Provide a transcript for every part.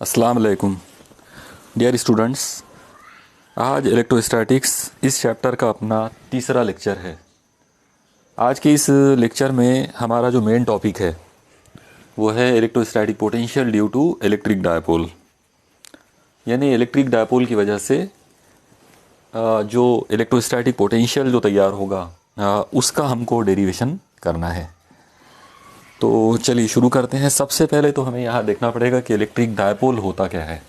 अस्सलाम वालेकुम dear students. आज इलेक्ट्रोस्टैटिक्स इस चैप्टर का अपना तीसरा लेक्चर है। आज के इस लेक्चर में हमारा जो मेन टॉपिक है वो है electrostatic potential due to electric dipole, यानी इलेक्ट्रिक डायपोल की वजह से जो इलेक्ट्रोस्टैटिक पोटेंशियल जो तैयार होगा उसका हमको डेरिवेशन करना है। तो चलिए शुरू करते हैं। सबसे पहले तो हमें यहाँ देखना पड़ेगा कि इलेक्ट्रिक डायपोल होता क्या है।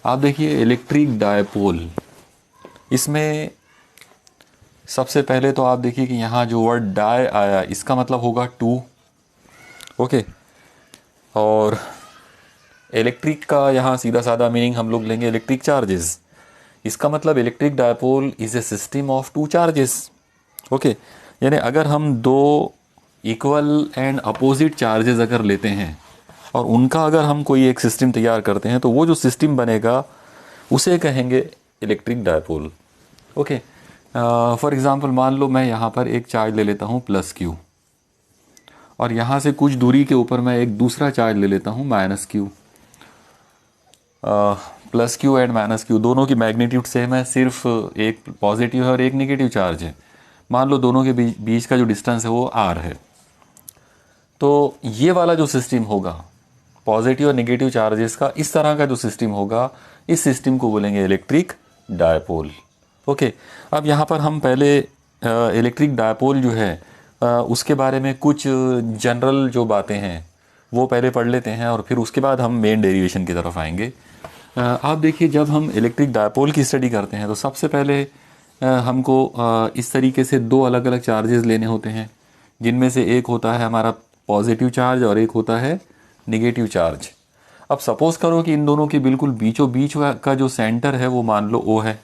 आप देखिए इलेक्ट्रिक डायपोल, इसमें सबसे पहले तो आप देखिए कि यहाँ जो वर्ड डाई आया इसका मतलब होगा टू, ओके। और इलेक्ट्रिक का यहाँ सीधा साधा मीनिंग हम लोग लेंगे इलेक्ट्रिक चार्जेस। इसका मतलब electric dipole is a system of two charges, okay. यानी अगर हम दो इक्वल एंड अपोजिट चार्जेस अगर लेते हैं और उनका अगर हम कोई एक सिस्टम तैयार करते हैं तो वो जो सिस्टम बनेगा उसे कहेंगे electric dipole, okay. For example मान लो मैं यहाँ पर एक चार्ज ले लेता हूँ प्लस क्यू, और यहाँ से कुछ दूरी के ऊपर मैं एक दूसरा चार्ज ले लेता हूँ minus Q. Plus Q and minus Q दोनों की मैग्नीट्यूड सेम है, सिर्फ एक पॉजिटिव है और एक नेगेटिव चार्ज है। मान लो दोनों के बीच का जो डिस्टेंस है वो आर है। तो ये वाला जो सिस्टम होगा पॉजिटिव और नेगेटिव चार्जेस का, इस तरह का जो सिस्टम होगा, इस सिस्टम को बोलेंगे इलेक्ट्रिक डायपोल, ओके। अब यहाँ पर हम पहले इलेक्ट्रिक डायपोल जो है उसके बारे में कुछ जनरल जो बातें हैं वो पहले पढ़ लेते हैं और फिर उसके बाद हम मेन डेरिवेशन की तरफ आएंगे। आप देखिए जब हम इलेक्ट्रिक डायपोल की स्टडी करते हैं तो सबसे पहले हमको इस तरीके से दो अलग अलग चार्जेस लेने होते हैं, जिनमें से एक होता है हमारा पॉजिटिव चार्ज और एक होता है निगेटिव चार्ज। अब सपोज़ करो कि इन दोनों के बिल्कुल बीचों बीच का जो सेंटर है वो मान लो O है।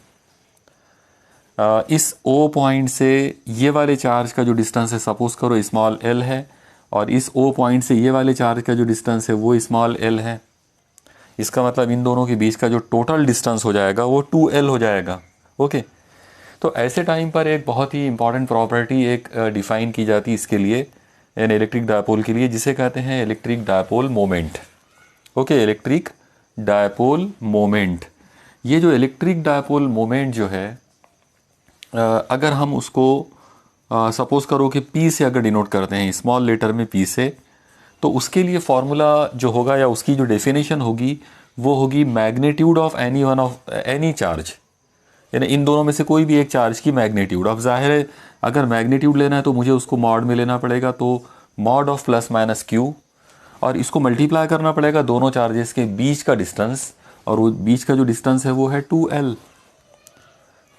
इस O पॉइंट से ये वाले चार्ज का जो डिस्टेंस है सपोज़ करो स्मॉल l है, और इस O पॉइंट से ये वाले चार्ज का जो डिस्टेंस है वो स्मॉल l है। इसका मतलब इन दोनों के बीच का जो टोटल डिस्टेंस हो जाएगा वो 2l हो जाएगा, ओके। तो ऐसे टाइम पर एक बहुत ही इंपॉर्टेंट प्रॉपर्टी एक डिफ़ाइन की जाती है इसके लिए, यानी इलेक्ट्रिक डायपोल के लिए, जिसे कहते हैं electric dipole moment, okay. Electric dipole moment, ये जो इलेक्ट्रिक डायपोल मोमेंट जो है अगर हम उसको सपोज़ करो कि P से अगर डिनोट करते हैं स्मॉल लेटर में P से, तो उसके लिए फॉर्मूला जो होगा या उसकी जो डेफिनेशन होगी वो होगी मैग्नीट्यूड ऑफ एनी चार्ज, यानी इन दोनों में से कोई भी एक चार्ज की मैग्नीट्यूड। अब जाहिर है अगर मैग्नीट्यूड लेना है तो मुझे उसको मॉड में लेना पड़ेगा, तो mod of plus minus Q, और इसको मल्टीप्लाई करना पड़ेगा दोनों चार्जेस के बीच का डिस्टेंस, और वो बीच का जो डिस्टेंस है वो है 2l।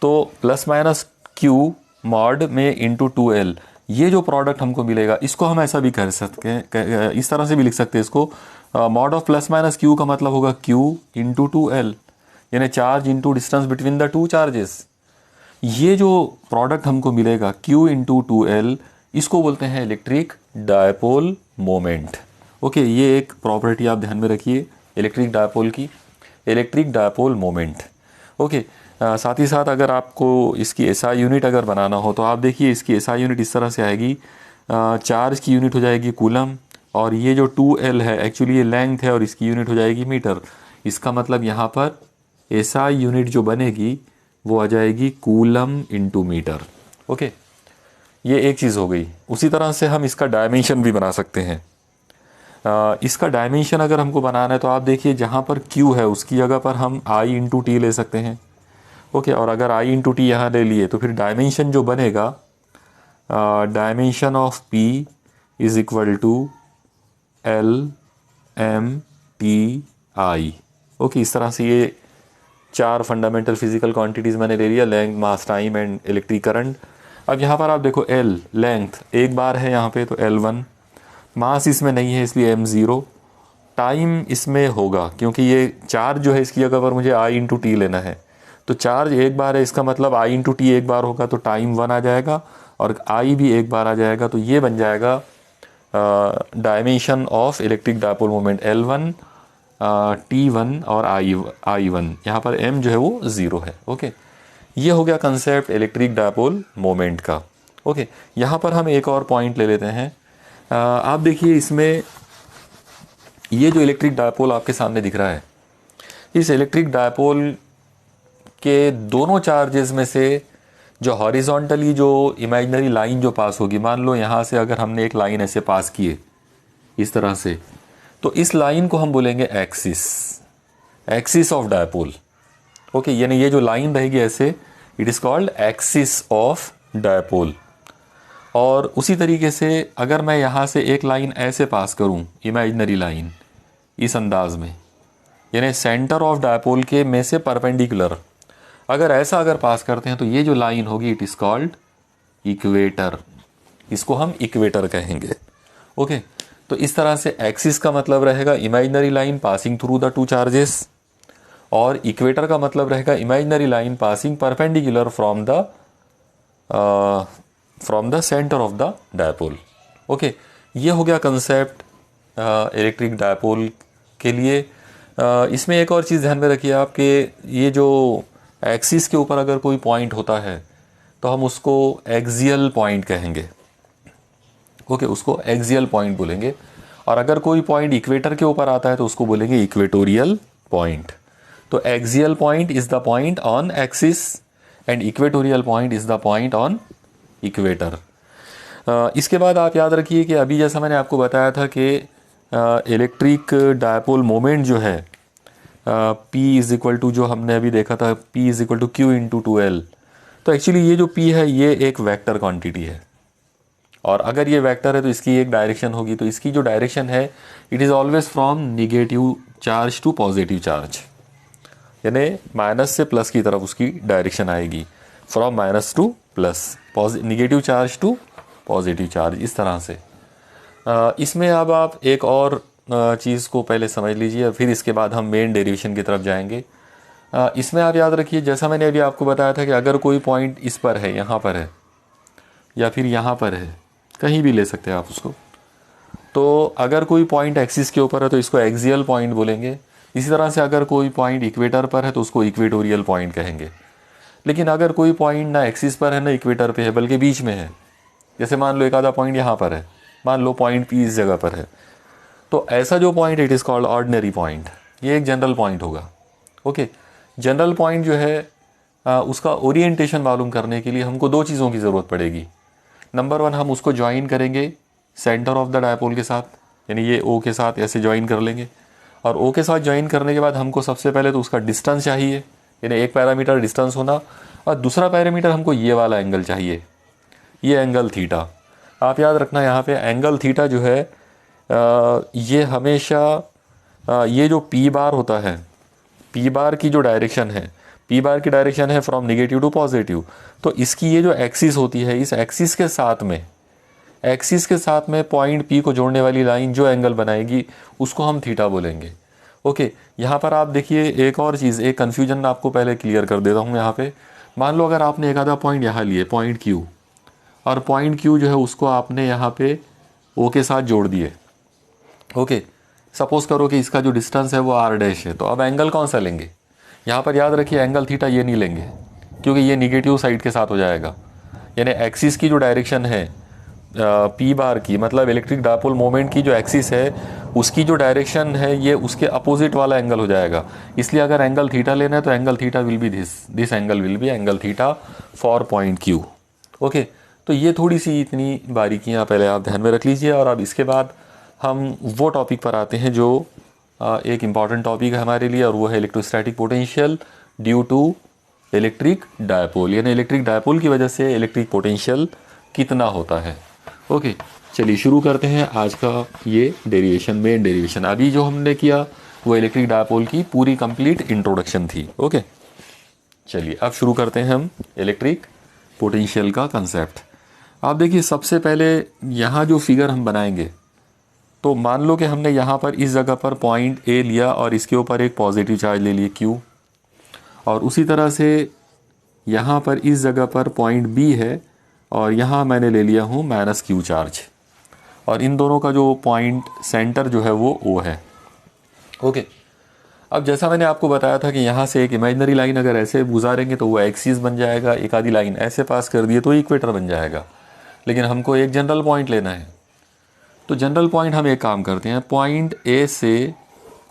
तो प्लस माइनस क्यू मॉड में इंटू 2l, ये जो प्रोडक्ट हमको मिलेगा इसको हम ऐसा भी कर सकते हैं, इस तरह से भी लिख सकते हैं इसको। Mod of plus minus Q का मतलब होगा q इंटू 2l, यानी charge into distance between the two charges. ये जो प्रोडक्ट हमको मिलेगा q इंटू 2l, इसको बोलते हैं इलेक्ट्रिक डायपोल मोमेंट, ओके। ये एक प्रॉपर्टी आप ध्यान में रखिए इलेक्ट्रिक डायपोल की, इलेक्ट्रिक डायपोल मोमेंट, ओके। साथ ही साथ अगर आपको इसकी एसआई यूनिट अगर बनाना हो तो आप देखिए इसकी एसआई यूनिट इस तरह से आएगी। चार्ज की यूनिट हो जाएगी कूलम, और ये जो 2l है एक्चुअली ये लेंथ है और इसकी यूनिट हो जाएगी मीटर। इसका मतलब यहाँ पर एसआई यूनिट जो बनेगी वो आ जाएगी कूलम इंटू मीटर, ओके। ये एक चीज़ हो गई। उसी तरह से हम इसका डायमेंशन भी बना सकते हैं। इसका डायमेंशन अगर हमको बनाना है तो आप देखिए जहाँ पर Q है उसकी जगह पर हम I इंटू टी ले सकते हैं, ओके। और अगर I इंटू टी यहाँ ले लिए तो फिर डायमेंशन जो बनेगा dimension of P is equal to LMTI, okay. इस तरह से ये चार फंडामेंटल फिजिकल क्वांटिटीज़ मैंने ले लिया, length, mass, time and electric current. अब यहाँ पर आप देखो L लेंथ एक बार है यहाँ पे तो L1, मास इसमें नहीं है इसलिए M0, टाइम इसमें होगा क्योंकि ये चार्ज जो है इसकी जगह पर मुझे I इंटू टी लेना है, तो चार्ज एक बार है इसका मतलब I इंटू टी एक बार होगा तो टाइम 1 आ जाएगा, और I भी एक बार आ जाएगा, तो ये बन जाएगा dimension of electric dipole moment L1, T1 और I1। यहाँ पर M जो है वो 0 है, ओके। ये हो गया कंसेप्ट इलेक्ट्रिक डायपोल मोमेंट का, ओके। यहाँ पर हम एक और पॉइंट ले लेते हैं। आप देखिए इसमें ये जो इलेक्ट्रिक डायपोल आपके सामने दिख रहा है इस इलेक्ट्रिक डायपोल के दोनों चार्जेस में से जो हॉरिजॉन्टली जो इमेजिनरी लाइन जो पास होगी, मान लो यहाँ से अगर हमने एक लाइन ऐसे पास किए इस तरह से, तो इस लाइन को हम बोलेंगे एक्सिस ऑफ डायपोल। ओके, यानी ये जो लाइन रहेगी ऐसे, it is called axis of dipole. और उसी तरीके से अगर मैं यहाँ से एक लाइन ऐसे पास करूँ, इमेजिनरी लाइन इस अंदाज में, यानी सेंटर ऑफ डायपोल के में से परपेंडिकुलर अगर पास करते हैं तो ये जो लाइन होगी इट इज़ कॉल्ड इक्वेटर। इसको हम इक्वेटर कहेंगे। ओके, तो इस तरह से एक्सिस का मतलब रहेगा imaginary line passing through the two charges, और इक्वेटर का मतलब रहेगा imaginary line passing perpendicular from the centre of the dipole. Okay, ये हो गया कंसेप्ट इलेक्ट्रिक डायपोल के लिए। इसमें एक और चीज़ ध्यान में रखिए आप कि ये जो एक्सिस के ऊपर अगर कोई पॉइंट होता है तो हम उसको एक्सियल पॉइंट कहेंगे। ओके, उसको एक्सियल पॉइंट बोलेंगे। और अगर कोई पॉइंट इक्वेटर के ऊपर आता है तो उसको बोलेंगे इक्वेटोरियल पॉइंट। तो axial point is the point on axis and equatorial point is the point on equator. इसके बाद आप याद रखिए कि अभी जैसा मैंने आपको बताया था कि इलेक्ट्रिक डायपोल मोमेंट जो है P इज इक्वल टू, जो हमने अभी देखा था, P is equal to Q into 2L। तो एक्चुअली ये जो P है ये एक वेक्टर क्वांटिटी है, और अगर ये वेक्टर है तो इसकी एक डायरेक्शन होगी। तो इसकी जो डायरेक्शन है it is always from negative charge to positive charge, यानी माइनस से प्लस की तरफ उसकी डायरेक्शन आएगी, from minus to plus, negative charge to positive charge, इस तरह से। इसमें अब आप एक और चीज़ को पहले समझ लीजिए, फिर इसके बाद हम मेन डेरिवेशन की तरफ जाएंगे। इसमें आप याद रखिए, जैसा मैंने अभी आपको बताया था कि अगर कोई पॉइंट इस पर है, यहाँ पर है, या फिर यहाँ पर है, कहीं भी ले सकते हैं आप उसको। तो अगर कोई पॉइंट एक्सिस के ऊपर है तो इसको एक्सियल पॉइंट बोलेंगे। इसी तरह से अगर कोई पॉइंट इक्वेटर पर है तो उसको इक्वेटोरियल पॉइंट कहेंगे। लेकिन अगर कोई पॉइंट ना एक्सिस पर है ना इक्वेटर पे है, बल्कि बीच में है, जैसे मान लो एक आधा पॉइंट यहाँ पर है, मान लो पॉइंट P इस जगह पर है, तो ऐसा जो point it is called ordinary point. ये एक जनरल पॉइंट होगा। ओके, जनरल पॉइंट जो है उसका ओरिएंटेशन मालूम करने के लिए हमको दो चीज़ों की ज़रूरत पड़ेगी। नंबर 1, हम उसको ज्वाइन करेंगे सेंटर ऑफ द डायपोल के साथ, यानी ये O के साथ ऐसे ज्वाइन कर लेंगे। और O के साथ ज्वाइन करने के बाद हमको सबसे पहले तो उसका डिस्टेंस चाहिए, यानी एक पैरामीटर डिस्टेंस होना, और दूसरा पैरामीटर हमको ये वाला एंगल चाहिए, ये एंगल थीटा। आप याद रखना यहाँ पे एंगल थीटा जो है ये हमेशा ये जो P बार होता है, P बार की जो डायरेक्शन है, P बार की डायरेक्शन है फ्रॉम निगेटिव टू पॉजिटिव। तो इसकी ये जो एक्सिस होती है, इस एक्सिस के साथ में पॉइंट P को जोड़ने वाली लाइन जो एंगल बनाएगी उसको हम थीटा बोलेंगे। ओके, यहाँ पर आप देखिए एक और चीज़, एक कन्फ्यूजन आपको पहले क्लियर कर देता हूँ। यहाँ पे मान लो अगर आपने एक आधा पॉइंट यहाँ लिए, पॉइंट Q, और पॉइंट Q जो है उसको आपने यहाँ पे O के साथ जोड़ दिए। ओके, सपोज करो कि इसका जो डिस्टेंस है वो R' है, तो अब एंगल कौन सा लेंगे? यहाँ पर याद रखिए एंगल थीटा ये नहीं लेंगे, क्योंकि ये निगेटिव साइड के साथ हो जाएगा। यानी एक्सिस की जो डायरेक्शन है P बार की, मतलब इलेक्ट्रिक डायपोल मोमेंट की जो एक्सिस है उसकी जो डायरेक्शन है ये उसके अपोजिट वाला एंगल हो जाएगा। इसलिए अगर एंगल थीटा लेना है तो angle theta will be this angle will be angle theta for point Q। Okay, तो ये थोड़ी सी इतनी बारीकियाँ पहले आप ध्यान में रख लीजिए। और अब इसके बाद हम वो टॉपिक पर आते हैं जो एक इम्पॉर्टेंट टॉपिक है हमारे लिए, और वो है electrostatic potential due to electric dipole, यानी इलेक्ट्रिक डायपोल की वजह से इलेक्ट्रिक पोटेंशियल कितना होता है। ओके, चलिए शुरू करते हैं आज का ये डेरिवेशन, मेन डेरिवेशन। अभी जो हमने किया वो इलेक्ट्रिक डायपोल की पूरी कंप्लीट इंट्रोडक्शन थी। ओके, चलिए अब शुरू करते हैं हम इलेक्ट्रिक पोटेंशियल का कंसेप्ट। आप देखिए सबसे पहले यहाँ जो फिगर हम बनाएंगे, तो मान लो कि हमने यहाँ पर इस जगह पर पॉइंट A लिया और इसके ऊपर एक पॉजिटिव चार्ज ले लिए Q, और उसी तरह से यहाँ पर इस जगह पर पॉइंट B है और यहाँ मैंने ले लिया हूँ -Q चार्ज, और इन दोनों का जो पॉइंट सेंटर जो है वो O है। ओके, अब जैसा मैंने आपको बताया था कि यहाँ से एक इमेजिनरी लाइन अगर ऐसे गुजारेंगे तो वो एक्सिस बन जाएगा, एक आधी लाइन ऐसे पास कर दिए तो इक्वेटर बन जाएगा। लेकिन हमको एक जनरल पॉइंट लेना है, तो जनरल पॉइंट हम एक काम करते हैं, पॉइंट A से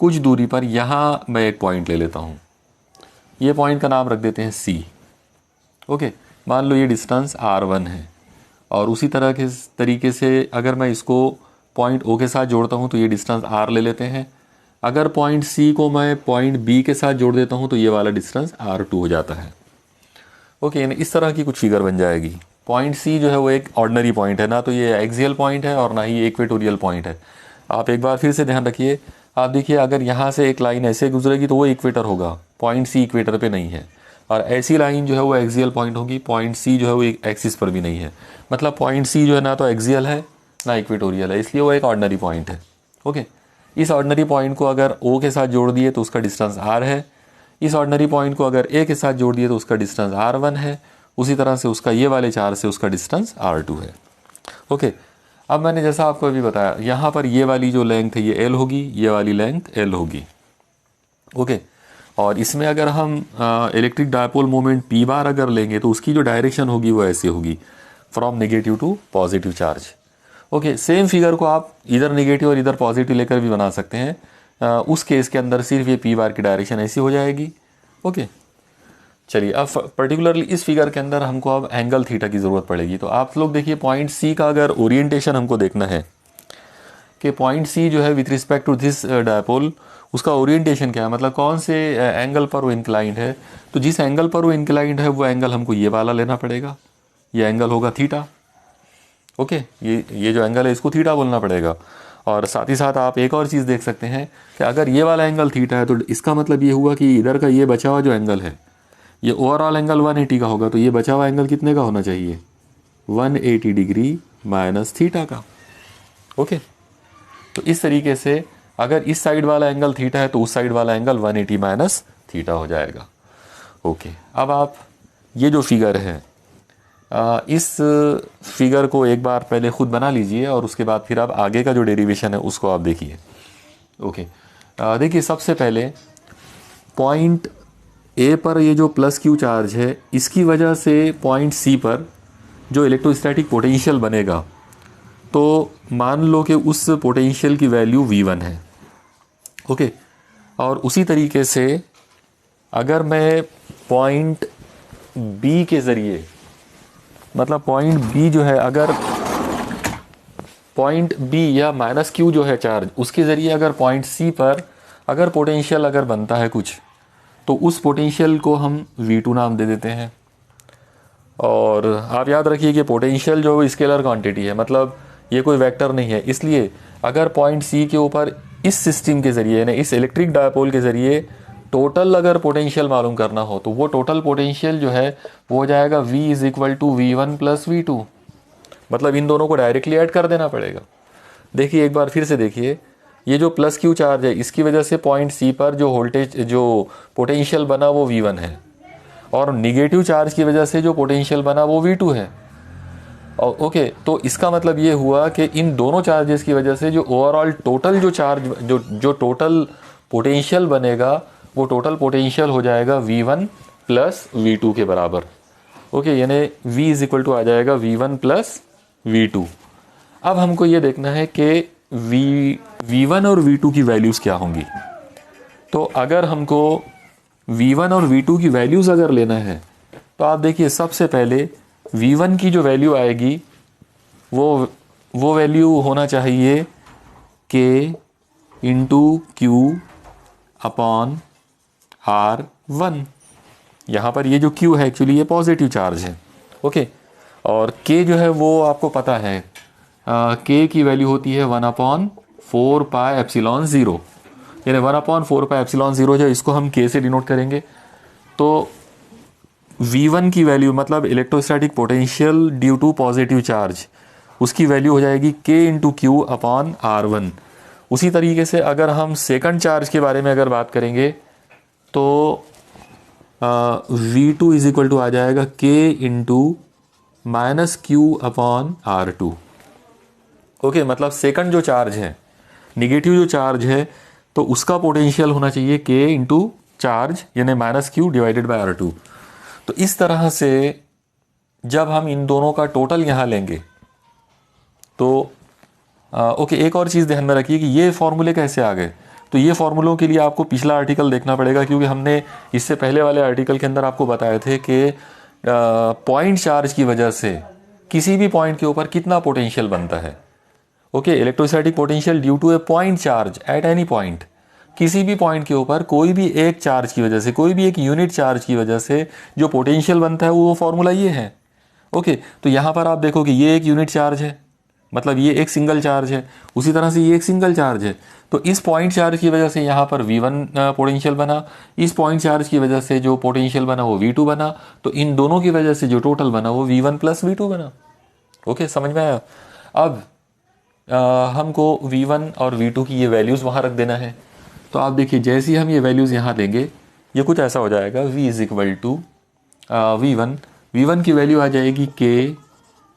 कुछ दूरी पर यहाँ मैं एक पॉइंट ले लेता हूँ, ये पॉइंट का नाम रख देते हैं C। ओके, मान लो ये डिस्टेंस R1 है, और उसी तरह के तरीके से अगर मैं इसको पॉइंट O के साथ जोड़ता हूँ तो ये डिस्टेंस R ले लेते हैं। अगर पॉइंट C को मैं पॉइंट B के साथ जोड़ देता हूँ तो ये वाला डिस्टेंस R2 हो जाता है। ओके, इस तरह की कुछ फिगर बन जाएगी। पॉइंट C जो है वो एक ऑर्डिनरी पॉइंट है, ना तो ये एक्सियल पॉइंट है और ना ही इक्वेटोरियल पॉइंट है। आप एक बार फिर से ध्यान रखिए, आप देखिए अगर यहाँ से एक लाइन ऐसे गुजरेगी तो वो इक्वेटर होगा, पॉइंट C इक्वेटर पे नहीं है, और ऐसी लाइन जो है वो एक्सियल पॉइंट होगी, पॉइंट C जो है वो एक एक्सिस पर भी नहीं है। मतलब पॉइंट C जो है ना तो एक्सियल है ना इक्वेटोरियल है, इसलिए वो एक ऑर्डिनरी पॉइंट है। ओके, इस ऑर्डिनरी पॉइंट को अगर O के साथ जोड़ दिए तो उसका डिस्टेंस R है, इस ऑर्डिनरी पॉइंट को अगर A के साथ जोड़ दिए तो उसका डिस्टेंस R1 है, उसी तरह से उसका ये वाले चार से उसका डिस्टेंस R2 है। ओके, अब मैंने जैसा आपको अभी बताया, यहाँ पर ये वाली जो लेंथ है ये L होगी, ये वाली लेंथ L होगी। ओके, और इसमें अगर हम इलेक्ट्रिक डायपोल मोमेंट P बार अगर लेंगे तो उसकी जो डायरेक्शन होगी वो ऐसे होगी, from negative to positive charge. Okay, same figure को आप इधर नेगेटिव और इधर पॉजिटिव लेकर भी बना सकते हैं। उस केस के अंदर सिर्फ ये P बार की डायरेक्शन ऐसी हो जाएगी। ओके, चलिए अब पर्टिकुलरली इस फिगर के अंदर हमको अब एंगल थीटा की ज़रूरत पड़ेगी। तो आप लोग देखिए पॉइंट C का अगर ओरिएंटेशन हमको देखना है कि पॉइंट C जो है with respect to this dipole उसका ओरिएंटेशन क्या है, मतलब कौन से एंगल पर वो इंक्लाइंड है, तो जिस एंगल पर वो इंक्लाइंड है वो एंगल हमको ये वाला लेना पड़ेगा, ये एंगल होगा थीटा। ओके, ये जो एंगल है इसको थीटा बोलना पड़ेगा। और साथ ही साथ आप एक और चीज़ देख सकते हैं कि अगर ये वाला एंगल थीटा है तो इसका मतलब ये हुआ कि इधर का ये बचा हुआ जो एंगल है ये ओवरऑल एंगल 180 का होगा, तो ये बचा हुआ एंगल कितने का होना चाहिए, 180 डिग्री माइनस थीटा का। ओके, तो इस तरीके से अगर इस साइड वाला एंगल थीटा है तो उस साइड वाला एंगल 180 माइनस थीटा हो जाएगा। ओके, अब आप ये जो फिगर है इस फिगर को एक बार पहले खुद बना लीजिए और उसके बाद फिर आप आगे का जो डेरिवेशन है उसको आप देखिए। ओके, देखिए सबसे पहले पॉइंट A पर ये जो प्लस Q चार्ज है इसकी वजह से पॉइंट C पर जो इलेक्ट्रोस्टैटिक पोटेंशियल बनेगा, तो मान लो कि उस पोटेंशियल की वैल्यू V1 है। ओके, और उसी तरीके से अगर मैं पॉइंट B के ज़रिए, मतलब पॉइंट B जो है, अगर पॉइंट B या माइनस Q जो है चार्ज उसके ज़रिए अगर पॉइंट C पर अगर पोटेंशियल अगर बनता है कुछ, तो उस पोटेंशियल को हम V2 नाम दे देते हैं। और आप याद रखिए कि पोटेंशियल जो स्केलर क्वांटिटी है, मतलब ये कोई वेक्टर नहीं है, इसलिए अगर पॉइंट C के ऊपर इस सिस्टम के ज़रिए यानी इस इलेक्ट्रिक डायपोल के ज़रिए टोटल अगर पोटेंशियल मालूम करना हो तो वो टोटल पोटेंशियल जो है वो हो जाएगा V is equal to V1 plus V2, मतलब इन दोनों को डायरेक्टली ऐड कर देना पड़ेगा। देखिए एक बार फिर से देखिए, ये जो प्लस Q चार्ज है इसकी वजह से पॉइंट C पर जो वोल्टेज जो पोटेंशियल बना वो V1 है, और निगेटिव चार्ज की वजह से जो पोटेंशियल बना वो V2 है। और ओके, तो इसका मतलब ये हुआ कि इन दोनों चार्जेस की वजह से जो ओवरऑल टोटल जो चार्ज जो टोटल पोटेंशियल बनेगा वो टोटल पोटेंशियल हो जाएगा V1 प्लस V2 के बराबर। ओके, यानी V इज इक्वल टू आ जाएगा V1 प्लस V2। अब हमको ये देखना है कि V1 और V2 की वैल्यूज़ क्या होंगी। तो अगर हमको V1 और V2 की वैल्यूज़ अगर लेना है तो आप देखिए सबसे पहले V1 की जो वैल्यू आएगी वो वैल्यू होना चाहिए K into Q upon R1। यहाँ पर ये जो Q है एक्चुअली ये पॉजिटिव चार्ज है। ओके, और K जो है वो आपको पता है, K की वैल्यू होती है 1/4 पाई एप्सिलॉन 0, यानी 1/4 पाई एप्सिलॉन 0 जो इसको हम K से डिनोट करेंगे। तो V1 की वैल्यू मतलब electrostatic potential due to positive charge, उसकी वैल्यू हो जाएगी K into Q upon R1। उसी तरीके से अगर हम सेकंड चार्ज के बारे में अगर बात करेंगे तो V2 इज इक्वल टू आ जाएगा K into minus Q upon R2। Okay, मतलब सेकंड जो चार्ज है, निगेटिव जो चार्ज है, तो उसका पोटेंशियल होना चाहिए K इंटू चार्ज यानी minus Q divided by R2। तो इस तरह से जब हम इन दोनों का टोटल यहाँ लेंगे तो ओके, एक और चीज़ ध्यान में रखिए कि ये फॉर्मूले कैसे आ गए। तो ये फॉर्मूलों के लिए आपको पिछला आर्टिकल देखना पड़ेगा, क्योंकि हमने इससे पहले वाले आर्टिकल के अंदर आपको बताए थे कि पॉइंट चार्ज की वजह से किसी भी पॉइंट के ऊपर कितना पोटेंशियल बनता है। Okay, electrostatic potential due to a point charge at any point, किसी भी पॉइंट के ऊपर कोई भी एक चार्ज की वजह से, कोई भी एक यूनिट चार्ज की वजह से जो पोटेंशियल बनता है वो फॉर्मूला ये है। ओके, तो यहाँ पर आप देखो कि ये एक यूनिट चार्ज है, मतलब ये एक सिंगल चार्ज है, उसी तरह से ये एक सिंगल चार्ज है। तो इस पॉइंट चार्ज की वजह से यहाँ पर V1 पोटेंशियल बना, इस पॉइंट चार्ज की वजह से जो पोटेंशियल बना वो V2 बना, तो इन दोनों की वजह से जो टोटल बना वो V1 प्लस V2 बना। ओके, समझ में आया। अब हमको V1 और V2 की ये वैल्यूज़ वहाँ रख देना है। तो आप देखिए, जैसे ही हम ये वैल्यूज़ यहाँ देंगे ये कुछ ऐसा हो जाएगा, V is equal to V1 की वैल्यू आ जाएगी K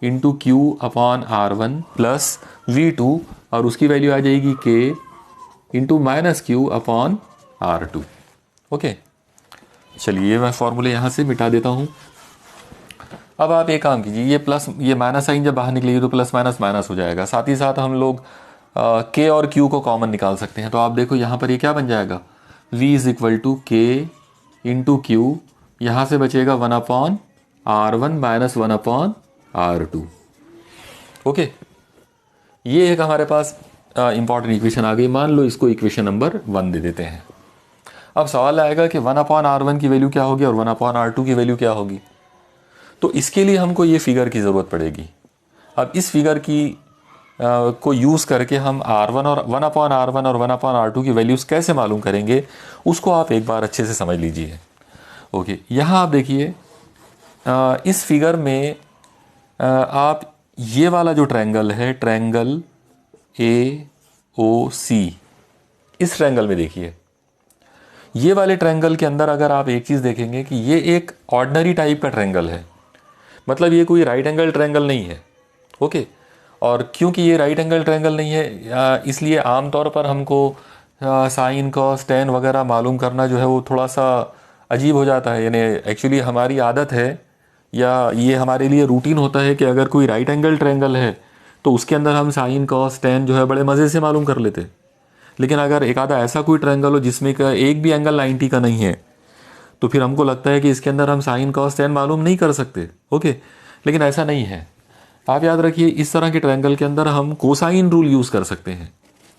into Q upon R1 plus V2, और उसकी वैल्यू आ जाएगी K into minus Q upon R2। Okay, चलिए मैं फॉर्मूले यहाँ से मिटा देता हूँ। अब आप एक काम कीजिए, ये प्लस ये माइनस साइन जब बाहर निकलेगी तो प्लस माइनस माइनस हो जाएगा, साथ ही साथ हम लोग K और Q को कॉमन निकाल सकते हैं। तो आप देखो यहाँ पर ये क्या बन जाएगा, V is equal to K into Q, यहाँ से बचेगा 1 upon R1 minus 1 upon R2। Okay, ये एक हमारे पास इंपॉर्टेंट इक्वेशन आ गई। मान लो इसको इक्वेशन नंबर 1 दे देते हैं। अब सवाल आएगा कि 1 अपॉन R1 की वैल्यू क्या होगी और 1 अपॉन R2 की वैल्यू क्या होगी। तो इसके लिए हमको ये फिगर की ज़रूरत पड़ेगी। अब इस फिगर की को यूज़ करके हम R1 और 1 अपॉन R1 और 1 अपॉन R2 की वैल्यूज़ कैसे मालूम करेंगे, उसको आप एक बार अच्छे से समझ लीजिए। ओके, यहाँ आप देखिए, इस फिगर में आप ये वाला जो ट्रायंगल है, ट्रायंगल AOC, इस ट्रायंगल में देखिए, ये वाले ट्रायंगल के अंदर अगर आप एक चीज़ देखेंगे कि ये एक ऑर्डिनरी टाइप का ट्रायंगल है, मतलब ये कोई राइट एंगल ट्रायंगल नहीं है। ओके, और क्योंकि ये राइट एंगल ट्रायंगल नहीं है, इसलिए आमतौर पर हमको साइन कॉस टेन वगैरह मालूम करना जो है वो थोड़ा सा अजीब हो जाता है। यानी एक्चुअली हमारी आदत है या ये हमारे लिए रूटीन होता है कि अगर कोई राइट एंगल ट्रायंगल है तो उसके अंदर हम साइन कॉस टेन जो है बड़े मज़े से मालूम कर लेते। लेकिन अगर एक आधा ऐसा कोई ट्रायंगल हो जिसमें का एक भी एंगल 90 का नहीं है, तो फिर हमको लगता है कि इसके अंदर हम साइन कॉस टेन मालूम नहीं कर सकते। ओके, लेकिन ऐसा नहीं है। आप याद रखिए, इस तरह के ट्रायंगल के अंदर हम कोसाइन रूल यूज़ कर सकते हैं।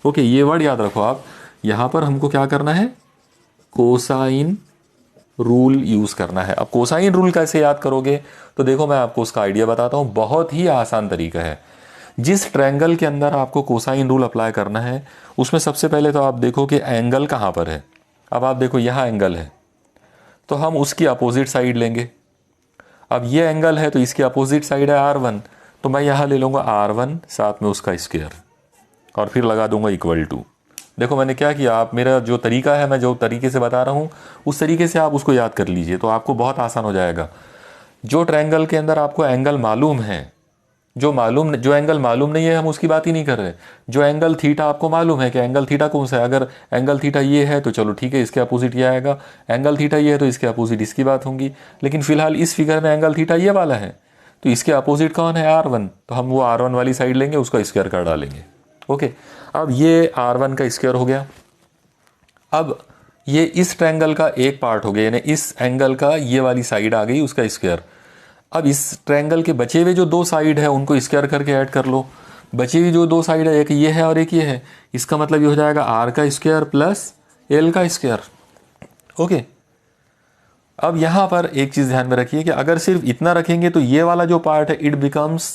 ओके, ये वर्ड याद रखो आप, यहाँ पर हमको क्या करना है, कोसाइन रूल यूज़ करना है। अब कोसाइन रूल कैसे याद करोगे, तो देखो मैं आपको उसका आइडिया बताता हूँ। बहुत ही आसान तरीका है। जिस ट्रायंगल के अंदर आपको कोसाइन रूल अप्लाई करना है, उसमें सबसे पहले तो आप देखो कि एंगल कहाँ पर है। अब आप देखो यहाँ एंगल है, तो हम उसकी अपोजिट साइड लेंगे। अब ये एंगल है तो इसकी अपोजिट साइड है R1, तो मैं यहाँ ले लूँगा R1 साथ में उसका स्क्वायर और फिर लगा दूंगा इक्वल टू। देखो मैंने क्या किया, आप मेरा जो तरीका है, मैं जो तरीके से बता रहा हूँ उस तरीके से आप उसको याद कर लीजिए, तो आपको बहुत आसान हो जाएगा। जो ट्रायंगल के अंदर आपको एंगल मालूम है, जो एंगल मालूम नहीं है हम उसकी बात ही नहीं कर रहे। जो एंगल थीटा आपको मालूम है कि एंगल थीटा कौन सा है, अगर एंगल थीटा ये है तो चलो ठीक है, इसके अपोजिट ये आएगा। एंगल थीटा ये है तो इसके अपोजिट इसकी बात होंगी। लेकिन फिलहाल इस फिगर में एंगल थीटा ये वाला है, तो इसके अपोजिट कौन है, R1, तो हम वो R1 वाली साइड लेंगे, उसका स्क्वायर कर डालेंगे। ओके, अब ये R1 का स्क्वायर हो गया। अब ये इस ट्रायंगल का एक पार्ट हो गया, यानी इस एंगल का ये वाली साइड आ गई, उसका स्क्वायर। अब इस ट्रायंगल के बचे हुए जो दो साइड है उनको स्क्वायर करके ऐड कर लो। बची हुई जो दो साइड है, एक ये है और एक ये है, इसका मतलब ये हो जाएगा R का स्क्वायर प्लस L का स्क्वायर। ओके, अब यहाँ पर एक चीज़ ध्यान में रखिए कि अगर सिर्फ इतना रखेंगे तो ये वाला जो पार्ट है इट बिकम्स,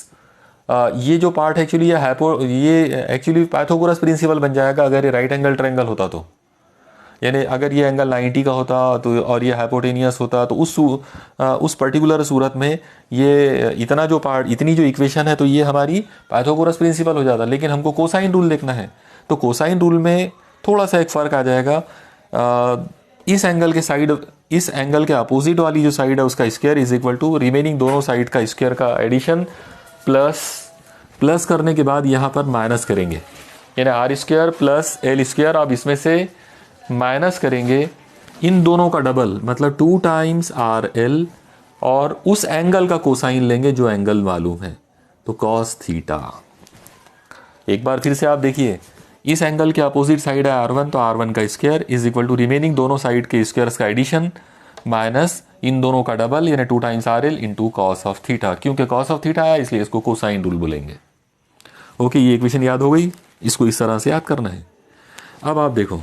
ये जो पार्ट है एक्चुअली ये एक्चुअली पाइथागोरस प्रिंसिपल बन जाएगा अगर ये राइट एंगल ट्रायंगल होता तो। यानी अगर ये एंगल 90 का होता तो और ये हाइपोटेनियस होता तो उस पर्टिकुलर सूरत में ये इतना जो पार्ट, इतनी जो इक्वेशन है, तो ये हमारी पाइथागोरस प्रिंसिपल हो जाता। लेकिन हमको कोसाइन रूल देखना है, तो कोसाइन रूल में थोड़ा सा एक फ़र्क आ जाएगा। इस एंगल के अपोजिट वाली जो साइड है उसका square is equal to remaining दोनों साइड का स्क्वायर का एडिशन प्लस करने के बाद यहाँ पर माइनस करेंगे, यानी R square plus L square. अब इसमें से माइनस करेंगे इन दोनों का डबल, मतलब 2 टाइम्स RL, और उस एंगल का कोसाइन लेंगे जो एंगल मालूम है, तो कॉस थीटा। एक बार फिर से आप देखिए, इस एंगल के अपोजिट साइड है R1, तो R1 का square is equal to remaining दोनों साइड के स्क्वायर्स का एडिशन माइनस इन दोनों का डबल यानी 2 times RL into cos of theta. क्योंकि कॉस ऑफ थीटा आया इसलिए इसको कोसाइन रूल बोलेंगे। ओके, ये इक्वेशन याद हो गई, इसको इस तरह से याद करना है। अब आप देखो,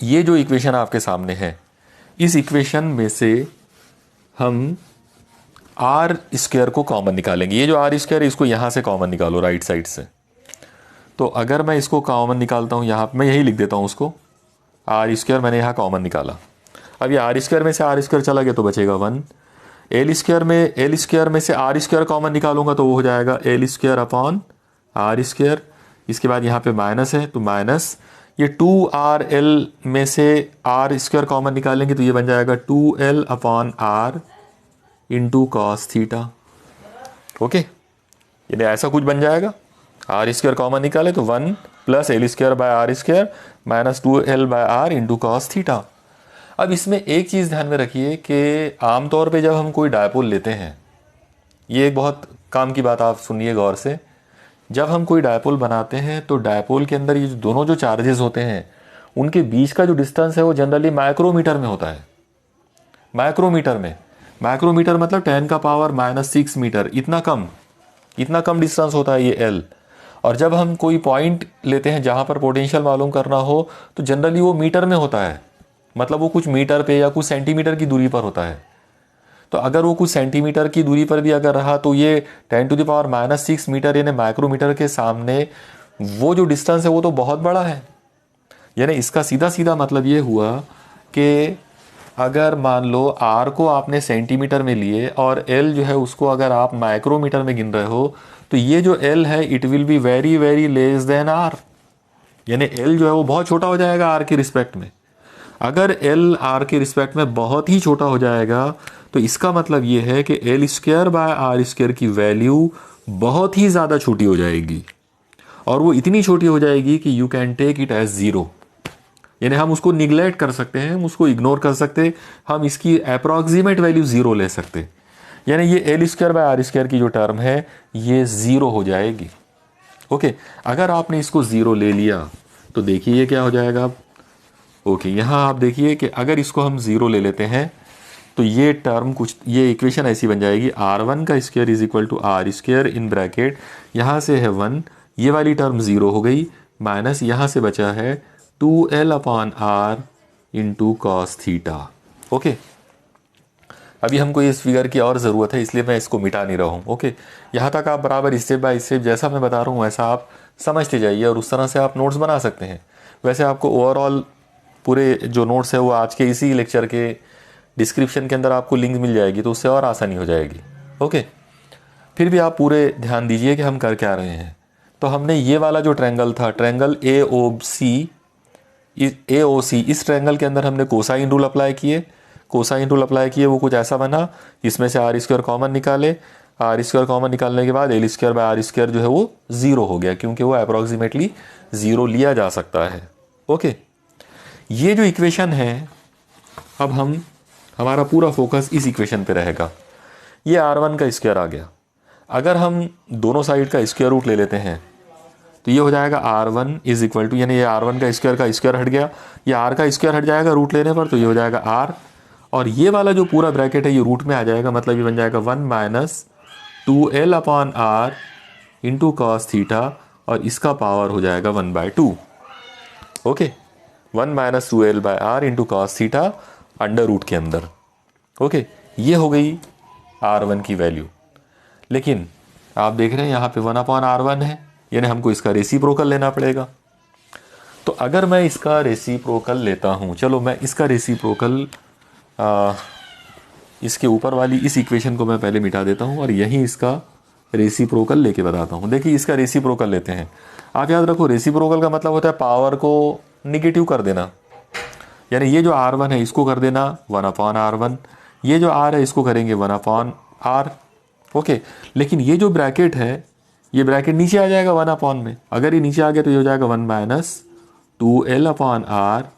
ये जो इक्वेशन आपके सामने है, इस इक्वेशन में से हम आर स्क्वायर को कॉमन निकालेंगे। ये जो आर स्क्वायर है इसको यहाँ से कॉमन निकालो राइट साइड से। तो अगर मैं इसको कॉमन निकालता हूँ, यहाँ मैं यही लिख देता हूँ उसको, आर स्क्वायर मैंने यहाँ कॉमन निकाला। अब ये आर स्क्वायर में से आर स्क्वायर चला गया तो बचेगा 1। एल स्क्वायर में से आर स्क्वायर कॉमन निकालूंगा तो वो हो जाएगा L square upon R square. इसके बाद यहाँ पे माइनस है तो माइनस, ये 2RL में से आर स्क्वायर कॉमन निकालेंगे तो ये बन जाएगा 2L upon R into cos theta. Okay, यानी ऐसा कुछ बन जाएगा, आर स्क्वायर कॉमन निकाले तो 1 plus L square by R square minus 2L by R into cos theta. अब इसमें एक चीज़ ध्यान में रखिए कि आमतौर पे जब हम कोई डायपोल लेते हैं, ये एक बहुत काम की बात आप सुनिए गौर से, जब हम कोई डायपोल बनाते हैं तो डायपोल के अंदर ये दोनों जो चार्जेस होते हैं उनके बीच का जो डिस्टेंस है वो जनरली माइक्रोमीटर में होता है। माइक्रोमीटर मतलब 10 का पावर -6 मीटर, इतना कम डिस्टेंस होता है ये L। और जब हम कोई पॉइंट लेते हैं जहाँ पर पोटेंशियल मालूम करना हो तो जनरली वो मीटर में होता है, मतलब वो कुछ मीटर पे या कुछ सेंटीमीटर की दूरी पर होता है। तो अगर वो कुछ सेंटीमीटर की दूरी पर भी अगर रहा तो ये 10⁻⁻6 मीटर यानी माइक्रोमीटर के सामने वो जो डिस्टेंस है वो तो बहुत बड़ा है। यानी इसका सीधा सीधा मतलब ये हुआ कि अगर मान लो R को आपने सेंटीमीटर में लिए और L जो है उसको अगर आप माइक्रोमीटर में गिन रहे हो तो ये जो L है it will be very very less then R, यानी L जो है वो बहुत छोटा हो जाएगा R के रिस्पेक्ट में। अगर L R के रिस्पेक्ट में बहुत ही छोटा हो जाएगा तो इसका मतलब ये है कि L square by R square की वैल्यू बहुत ही ज़्यादा छोटी हो जाएगी, और वो इतनी छोटी हो जाएगी कि you can take it as zero, यानी हम उसको निगलेक्ट कर सकते हैं, हम उसको इग्नोर कर सकते हैं, हम इसकी अप्रॉक्सीमेट वैल्यू ज़ीरो ले सकते हैं। यानी ये L square by R square की जो टर्म है ये ज़ीरो हो जाएगी। ओके, अगर आपने इसको ज़ीरो ले लिया तो देखिए ये क्या हो जाएगा। ओके, यहाँ आप देखिए कि अगर इसको हम ज़ीरो ले लेते हैं तो ये टर्म कुछ, ये इक्वेशन ऐसी बन जाएगी, R1 का square is equal to R square in bracket, यहाँ से है 1, ये वाली टर्म ज़ीरो हो गई, माइनस यहाँ से बचा है 2L upon R into cos theta. Okay, अभी हमको इस फिगर की और ज़रूरत है इसलिए मैं इसको मिटा नहीं रहा हूँ। ओके, यहाँ तक आप बराबर स्टेप बाय स्टेप जैसा मैं बता रहा हूँ वैसा आप समझते जाइए और उस तरह से आप नोट्स बना सकते हैं। वैसे आपको ओवरऑल पूरे जो नोट्स है वो आज के इसी लेक्चर के डिस्क्रिप्शन के अंदर आपको लिंक मिल जाएगी, तो उससे और आसानी हो जाएगी। ओके, फिर भी आप पूरे ध्यान दीजिए कि हम कर क्या रहे हैं। तो हमने ये वाला जो ट्रायंगल था, ट्रायंगल AOC, इस ट्रायंगल के अंदर हमने कोसाइन रूल अप्लाई किए, वो कुछ ऐसा बना, इसमें से आर स्क्वायर कॉमन निकाले, आर स्क्वायर कॉमन निकालने के बाद L square by R square जो है वो ज़ीरो हो गया, क्योंकि वो अप्रॉक्सीमेटली ज़ीरो लिया जा सकता है। ओके, ये जो इक्वेशन है, अब हमारा पूरा फोकस इस इक्वेशन पे रहेगा। ये R1 का स्क्वायर आ गया, अगर हम दोनों साइड का स्क्वायर रूट ले लेते हैं तो ये हो जाएगा R1 इज इक्वल टू, यानी ये R1 का स्क्वायर हट गया, ये R का स्क्वायर हट जाएगा रूट लेने पर, तो ये हो जाएगा R, और ये वाला जो पूरा ब्रैकेट है ये रूट में आ जाएगा, मतलब ये बन जाएगा 1 minus 2L upon R into cos theta, और इसका पावर हो जाएगा 1/2। Okay, 1 minus 2L by R into cos theta under root के अंदर। ओके, ये हो गई R1 की वैल्यू। लेकिन आप देख रहे हैं यहाँ पे 1/R1 है, यानी हमको इसका रेसिप्रोकल लेना पड़ेगा। तो अगर मैं इसका रेसिप्रोकल लेता हूँ, चलो मैं इसका रेसिप्रोकल इसके ऊपर वाली इस इक्वेशन को मैं पहले मिटा देता हूँ और यहीं इसका रेसिप्रोकल लेके बताता हूँ। देखिए, इसका रेसिप्रोकल लेते हैं। आप याद रखो, रेसिप्रोकल का मतलब होता है पावर को निगेटिव कर देना, यानी ये जो R1 है इसको कर देना 1/R1, ये जो R है इसको करेंगे 1/R। ओके, लेकिन ये जो ब्रैकेट है ये ब्रैकेट नीचे आ जाएगा 1 में, अगर ये नीचे आ गया तो ये हो जाएगा 1 minus 2L upon R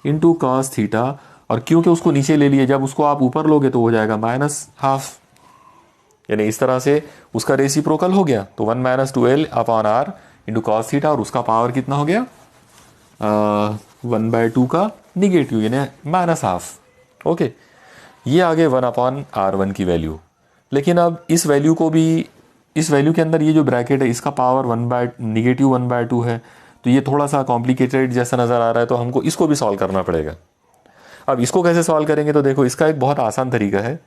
into cos theta, और क्योंकि उसको नीचे ले लिए, जब उसको आप ऊपर लोगे तो हो जाएगा -12, यानी इस तरह से उसका रेसिप्रोकल हो गया। तो 1 minus 2L upon R into cos theta, और उसका पावर कितना हो गया 1/2 का निगेटिव यानी -हाफ। ओके, ये आ गए 1/r1 की वैल्यू। लेकिन अब इस वैल्यू को भी, इस वैल्यू के अंदर ये जो ब्रैकेट है इसका पावर -1/2 है, तो ये थोड़ा सा कॉम्प्लिकेटेड जैसा नज़र आ रहा है, तो हमको इसको भी सॉल्व करना पड़ेगा। अब इसको कैसे सॉल्व करेंगे, तो देखो इसका एक बहुत आसान तरीका है।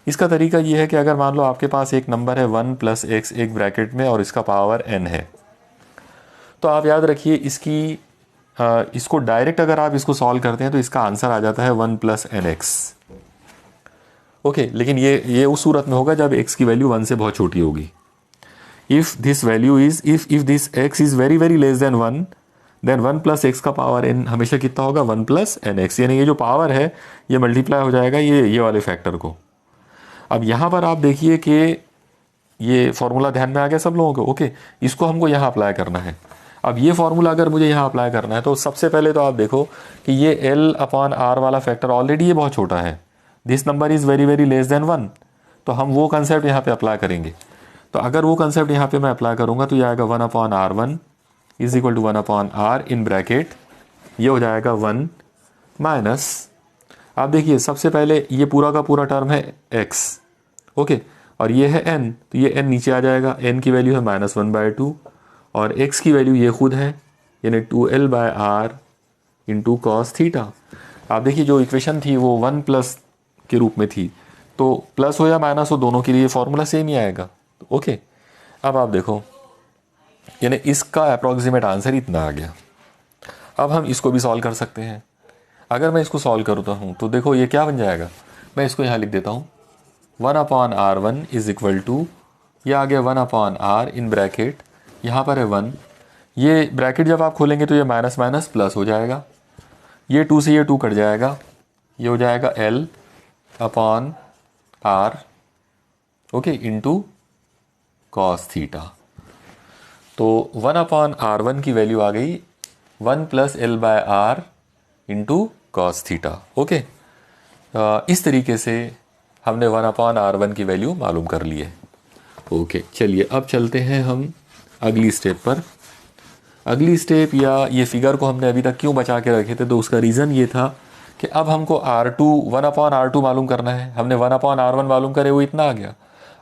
इसका तरीका ये है कि अगर मान लो आपके पास एक नंबर है 1 + x एक ब्रैकेट में और इसका पावर n है, तो आप याद रखिए इसको डायरेक्ट अगर आप इसको सॉल्व करते हैं तो इसका आंसर आ जाता है 1 + nx। ओके, लेकिन ये उस सूरत में होगा जब x की वैल्यू 1 से बहुत छोटी होगी। If this x is very very less than 1, then 1 + x का पावर n हमेशा कितना होगा 1 + nx, यानी ये जो पावर है ये मल्टीप्लाई हो जाएगा ये वाले फैक्टर को। अब यहाँ पर आप देखिए कि ये फॉर्मूला ध्यान में आ गया सब लोगों को। ओके, इसको हमको यहाँ अप्लाई करना है। अब ये फॉर्मूला अगर मुझे यहाँ अप्लाई करना है तो सबसे पहले तो आप देखो कि ये L/R वाला फैक्टर ऑलरेडी ये बहुत छोटा है, this number is very very less than 1, तो हम वो कंसेप्ट यहाँ पे अप्लाई करेंगे। तो अगर वो कंसेप्ट यहाँ पे मैं अप्लाई करूँगा तो ये आएगा 1/R1 is equal to 1/R in bracket, ये हो जाएगा 1 माइनस, आप देखिए सबसे पहले ये पूरा का पूरा टर्म है x, ओके, और ये है n, तो ये n नीचे आ जाएगा, n की वैल्यू है -1/2 और x की वैल्यू ये खुद है यानी 2L/R इंटू कॉस थीटा। आप देखिए जो इक्वेशन थी वो 1+ के रूप में थी, तो प्लस हो या माइनस हो दोनों के लिए फॉर्मूला सेम ही आएगा। ओके, अब आप देखो यानी इसका अप्रॉक्सीमेट आंसर इतना आ गया। अब हम इसको भी सॉल्व कर सकते हैं। अगर मैं इसको सॉल्व करता हूँ तो देखो ये क्या बन जाएगा, मैं इसको यहाँ लिख देता हूँ 1/R1 इज इक्वल टू, ये आ गया 1/R इन ब्रैकेट, यहाँ पर है 1, ये ब्रैकेट जब आप खोलेंगे तो ये माइनस माइनस प्लस हो जाएगा, ये 2 से ये 2 कट जाएगा, ये हो जाएगा L/R okay into cos theta. तो 1/R1 की वैल्यू आ गई 1 + L/R into cos theta. Okay, इस तरीके से हमने 1/R1 की वैल्यू मालूम कर ली है। ओके, चलिए अब चलते हैं हम अगली स्टेप पर। अगली स्टेप या ये फिगर को हमने अभी तक क्यों बचा के रखे थे, तो उसका रीज़न ये था कि अब हमको 1/R2 मालूम करना है। हमने 1/R1 मालूम करे, वो इतना आ गया।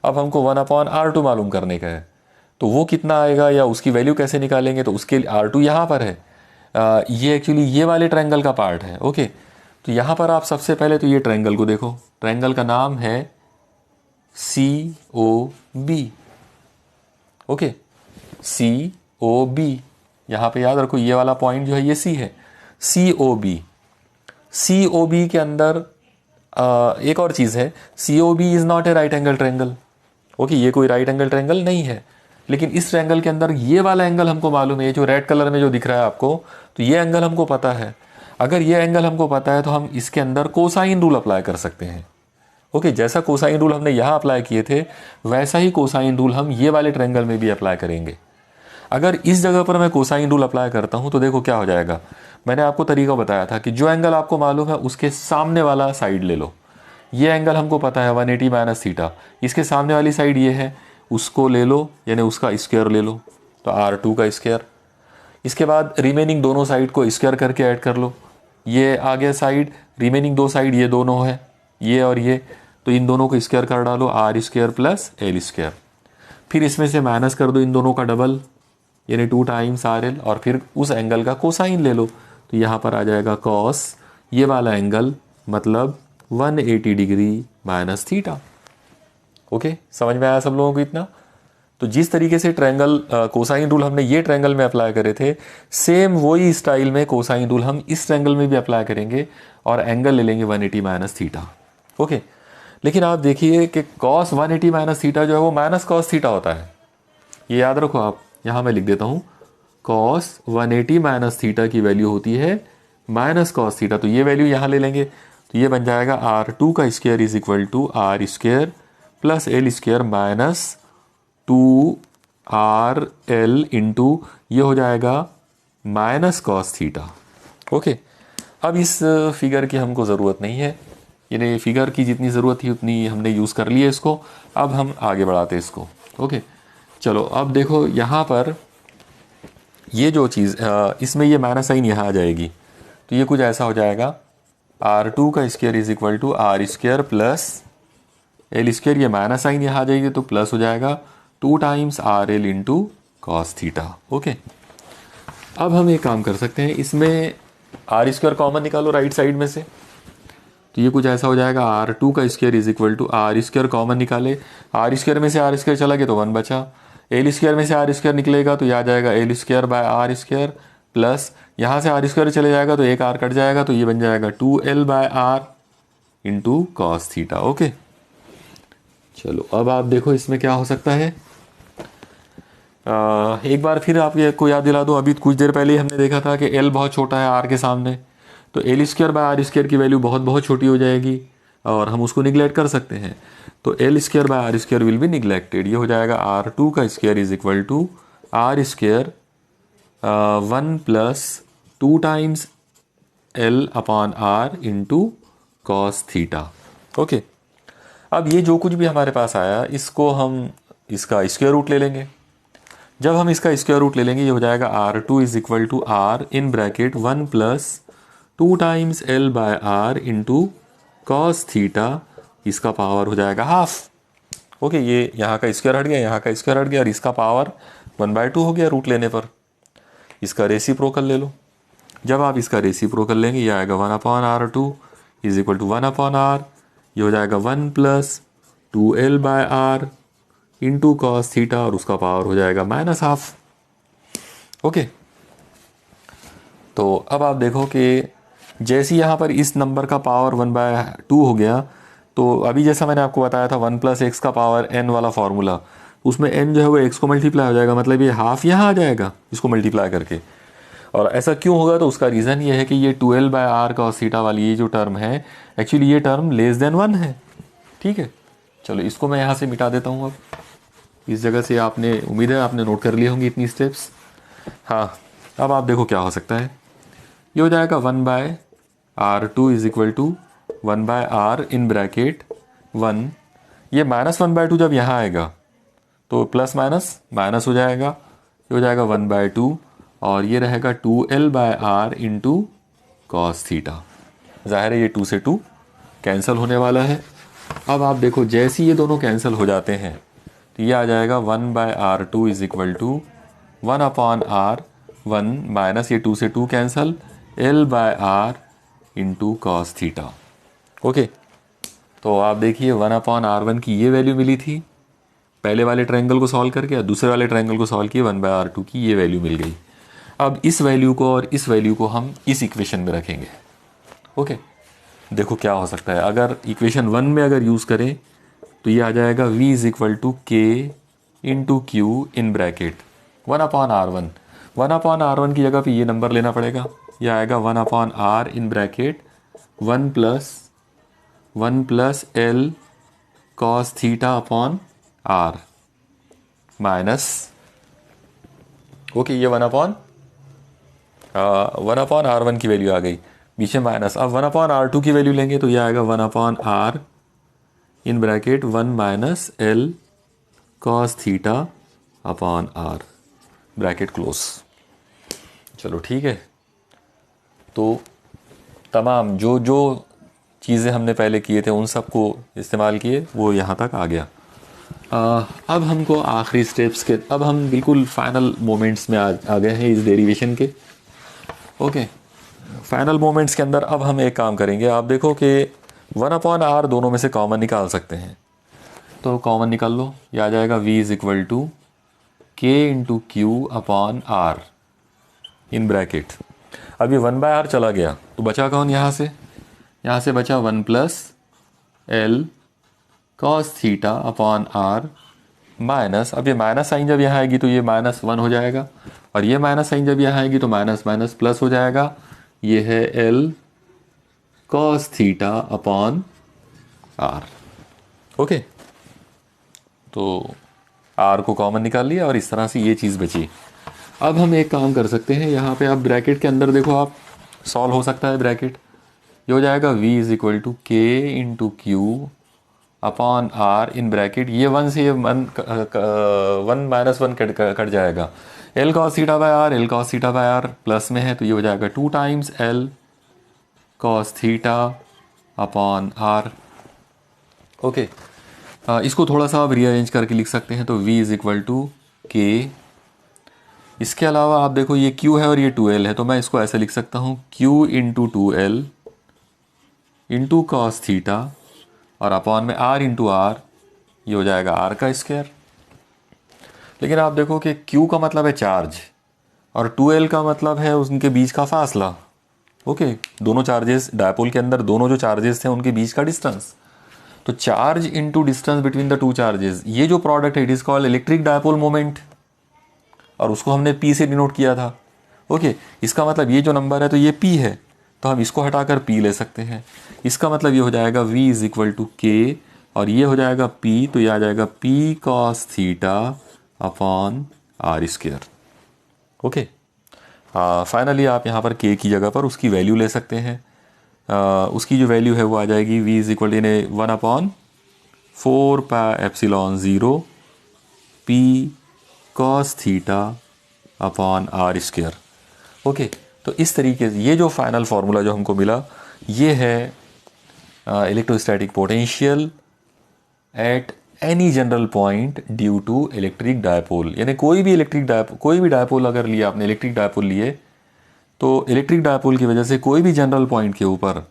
अब हमको 1/R2 मालूम करने का है, तो वो कितना आएगा या उसकी वैल्यू कैसे निकालेंगे, तो उसके लिए R2 यहाँ पर है, ये एक्चुअली ये वाले ट्रायंगल का पार्ट है। ओके, तो यहाँ पर आप सबसे पहले तो ये ट्रायंगल को देखो, ट्रायंगल का नाम है COB। ओके, COB, यहाँ पे याद रखो ये वाला पॉइंट जो है ये C है, COB के अंदर एक और चीज़ है, COB is not a right angle triangle. Okay, ये कोई राइट एंगल ट्रायंगल नहीं है, लेकिन इस ट्रायंगल के अंदर ये वाला एंगल हमको मालूम है, जो रेड कलर में जो दिख रहा है आपको, तो ये एंगल हमको पता है। अगर ये एंगल हमको पता है तो हम इसके अंदर कोसाइन रूल अप्लाई कर सकते हैं। ओके, जैसा कोसाइन रूल हमने यहाँ अप्लाई किए थे वैसा ही कोसाइन रूल हम ये वाले ट्रायंगल में भी अप्लाई करेंगे। अगर इस जगह पर मैं कोसाइन रूल अप्लाई करता हूँ तो देखो क्या हो जाएगा, मैंने आपको तरीका बताया था कि जो एंगल आपको मालूम है उसके सामने वाला साइड ले लो। ये एंगल हमको पता है 180 माइनस थीटा, इसके सामने वाली साइड ये है, उसको ले लो यानी उसका स्क्वायर ले लो, तो R2 का स्क्वायर। इसके बाद रिमेनिंग दोनों साइड को स्क्वायर करके ऐड कर लो, ये आ गया साइड, रिमेनिंग दो साइड ये दोनों है, ये और ये, तो इन दोनों को स्क्वायर कर डालो, R² + L²। फिर इसमें से माइनस कर दो इन दोनों का डबल यानी 2 टाइम्स RL, और फिर उस एंगल का कोसाइन ले लो, तो यहाँ पर आ जाएगा कॉस ये वाला एंगल मतलब 180 डिग्री माइनस थीटा। ओके, समझ में आया सब लोगों को इतना। तो जिस तरीके से ट्रायंगल कोसाइन रूल हमने ये ट्रायंगल में अप्लाई करे थे, सेम वही स्टाइल में कोसाइन रूल हम इस ट्रायंगल में भी अप्लाई करेंगे और एंगल ले लेंगे 180 माइनस थीटा। ओके, लेकिन आप देखिए कि कॉस 180 माइनस थीटा जो है वो माइनस कॉस थीटा होता है, ये याद रखो आप। यहाँ मैं लिख देता हूँ कॉस 180 माइनस थीटा की वैल्यू होती है माइनस कॉस थीटा, तो ये वैल्यू यहाँ ले लेंगे, तो ये बन जाएगा R2 का square is equal to R² + L² minus 2RL into ये हो जाएगा माइनस कॉस थीटा। ओके, अब इस फिगर की हमको ज़रूरत नहीं है, यानी फिगर की जितनी ज़रूरत थी उतनी हमने यूज़ कर ली है इसको। अब हम आगे बढ़ाते हैं इसको। ओके, चलो अब देखो यहाँ पर ये जो चीज़ इसमें ये माइनस साइन यहाँ आ जाएगी, तो ये कुछ ऐसा हो जाएगा R2 का square is equal to R square plus L square, ये माइनस साइन यहाँ आ जाएगी तो प्लस हो जाएगा 2 times R L into cos theta. Okay, अब हम एक काम कर सकते हैं, इसमें आर स्क्वायर कॉमन निकालो राइट साइड में से, तो ये कुछ ऐसा हो जाएगा R2 का square is equal to R square common निकाले, आर स्क्वायर में से आर स्क्वायर चला गया तो 1 बचा, एल स्क्वायर में से आर स्क्वायर निकलेगा तो यह आ जाएगा L square by R square plus यहाँ से आर स्क्वायर चले जाएगा तो एक आर कट जाएगा तो ये बन जाएगा 2L by R into cos theta. Okay, चलो अब आप देखो इसमें क्या हो सकता है। एक बार फिर आप ये को याद दिला दो, अभी कुछ देर पहले ही हमने देखा था कि L बहुत छोटा है R के सामने, तो L square by R square की वैल्यू बहुत बहुत छोटी हो जाएगी और हम उसको निगलेक्ट कर सकते हैं, तो L square by R square will be neglected. ये हो जाएगा R2 का square is equal to R square 1 plus 2 times L upon R into cos theta. Okay, अब ये जो कुछ भी हमारे पास आया इसको हम इसका स्क्वायर रूट ले लेंगे। जब हम इसका स्क्वायर रूट ले लेंगे ये हो जाएगा R2 is equal to R in bracket 1 plus 2 times L by R into cos theta, इसका पावर हो जाएगा हाफ। ओके, ये यहाँ का स्क्वायर हट गया, यहाँ का स्क्वायर हट गया और इसका पावर 1/2 हो गया रूट लेने पर। इसका रेसिप्रोकल ले लो, जब आप इसका रेसिप्रोकल लेंगे ये आएगा 1 upon R2 is equal to 1 upon R, ये हो जाएगा 1 plus 2L by R into cos theta और उसका पावर हो जाएगा माइनस हाफ। ओके, तो अब आप देखो कि जैसे यहाँ पर इस नंबर का पावर 1/2 हो गया, तो अभी जैसा मैंने आपको बताया था 1 प्लस एक्स का पावर n वाला फार्मूला, उसमें n जो है वो x को मल्टीप्लाई हो जाएगा, मतलब ये हाफ यहाँ आ जाएगा इसको मल्टीप्लाई करके। और ऐसा क्यों होगा, तो उसका रीज़न ये है कि ये 2L by are cos theta वाली ये जो टर्म है एक्चुअली ये टर्म लेस देन 1 है। ठीक है, चलो इसको मैं यहाँ से मिटा देता हूँ। अब इस जगह से आपने, उम्मीद है आपने नोट कर ली होंगी इतनी स्टेप्स। हाँ, अब आप देखो क्या हो सकता है, ये हो जाएगा 1 by R2 is equal to 1 by R in bracket 1, ये -1/2 जब यहाँ आएगा तो प्लस माइनस माइनस हो जाएगा, ये हो जाएगा 1/2 और ये रहेगा 2L by R into cos theta. ज़ाहिर है ये 2 से 2 कैंसिल होने वाला है। अब आप देखो जैसे ये दोनों कैंसिल हो जाते हैं तो ये आ जाएगा 1 by R2 is equal to 1 upon R 1 minus ये 2 से 2 cancel L by R into cos theta. Okay, तो आप देखिए 1 अपॉन R1 की ये वैल्यू मिली थी पहले वाले ट्रायंगल को सॉल्व करके, और दूसरे वाले ट्रायंगल को सॉल्व किए 1 बाय R2 की ये वैल्यू मिल गई। अब इस वैल्यू को और इस वैल्यू को हम इस इक्वेशन में रखेंगे। ओके, देखो क्या हो सकता है, अगर इक्वेशन 1 में अगर यूज़ करें तो ये आ जाएगा v is equal to K into Q in bracket 1 upon R1। 1 upon R1 की जगह पे ये नंबर लेना पड़ेगा, ये आएगा 1 upon R in bracket 1 plus L cos theta upon R minus, okay, ये 1 अपॉन R1 की वैल्यू आ गई, पीछे माइनस। अब 1 अपॉन R2 की वैल्यू लेंगे तो ये आएगा 1 upon R in bracket 1 minus L cos theta upon R bracket close. चलो ठीक है, तो तमाम जो जो चीज़ें हमने पहले किए थे उन सब को इस्तेमाल किए, वो यहाँ तक आ गया। अब हमको आखिरी स्टेप्स के, अब हम बिल्कुल फाइनल मोमेंट्स में आ गए हैं इस डेरिवेशन के। ओके, फाइनल मोमेंट्स के अंदर अब हम एक काम करेंगे, आप देखो कि 1 अपॉन आर दोनों में से कॉमन निकाल सकते हैं, तो कॉमन निकाल लो, ये आ जाएगा v is equal to K into Q upon R in bracket. अब ये 1 बाय आर चला गया तो बचा कौन, यहाँ से बचा 1 plus L cos theta upon R minus, अब ये माइनस साइन जब यहाँ आएगी तो ये -1 हो जाएगा, और ये माइनस साइन जब यहाँ आएगी तो माइनस माइनस प्लस हो जाएगा, ये है L cos theta upon R. Okay, तो आर को कॉमन निकाल लिया और इस तरह से ये चीज़ बची। अब हम एक काम कर सकते हैं, यहाँ पे आप ब्रैकेट के अंदर देखो, आप सॉल्व हो सकता है ब्रैकेट, ये हो जाएगा v is equal to K into Q upon R in bracket, ये 1 से ये 1 -1 कट जाएगा, L cos theta by R, L cos theta by R plus में है तो ये हो जाएगा 2 times L cos theta upon R. Okay, इसको थोड़ा सा आप रीअरेंज करके लिख सकते हैं तो v इज इक्वल टू के। इसके अलावा आप देखो ये q है और ये 2l है, तो मैं इसको ऐसे लिख सकता हूँ q into 2l into cos theta और अपॉन में r इंटू आर, ये हो जाएगा r का स्क्वायर। लेकिन आप देखो कि q का मतलब है चार्ज और 2l का मतलब है उनके बीच का फासला। ओके, दोनों चार्जेस डायपोल के अंदर, दोनों जो चार्जेस थे उनके बीच का डिस्टेंस, तो charge into distance between the two charges, ये जो प्रोडक्ट है it is called electric dipole moment और उसको हमने p से डिनोट किया था। ओके, इसका मतलब ये जो नंबर है तो ये p है, तो हम इसको हटाकर p ले सकते हैं। इसका मतलब ये हो जाएगा v इज इक्वल टू के और ये हो जाएगा p, तो ये आ जाएगा p cos theta upon R square. Okay, finally आप यहाँ पर k की जगह पर उसकी वैल्यू ले सकते हैं। उसकी जो वैल्यू है वो आ जाएगी v is equal to 1 upon 4 pi epsilon 0 p cos theta upon R square. Okay, तो इस तरीके से ये जो फाइनल फार्मूला जो हमको मिला ये है electrostatic potential at any general point due to electric dipole. यानी कोई भी डायपोल अगर लिया आपने, इलेक्ट्रिक डायपोल लिए, तो इलेक्ट्रिक डायपोल की वजह से कोई भी जनरल पॉइंट के ऊपर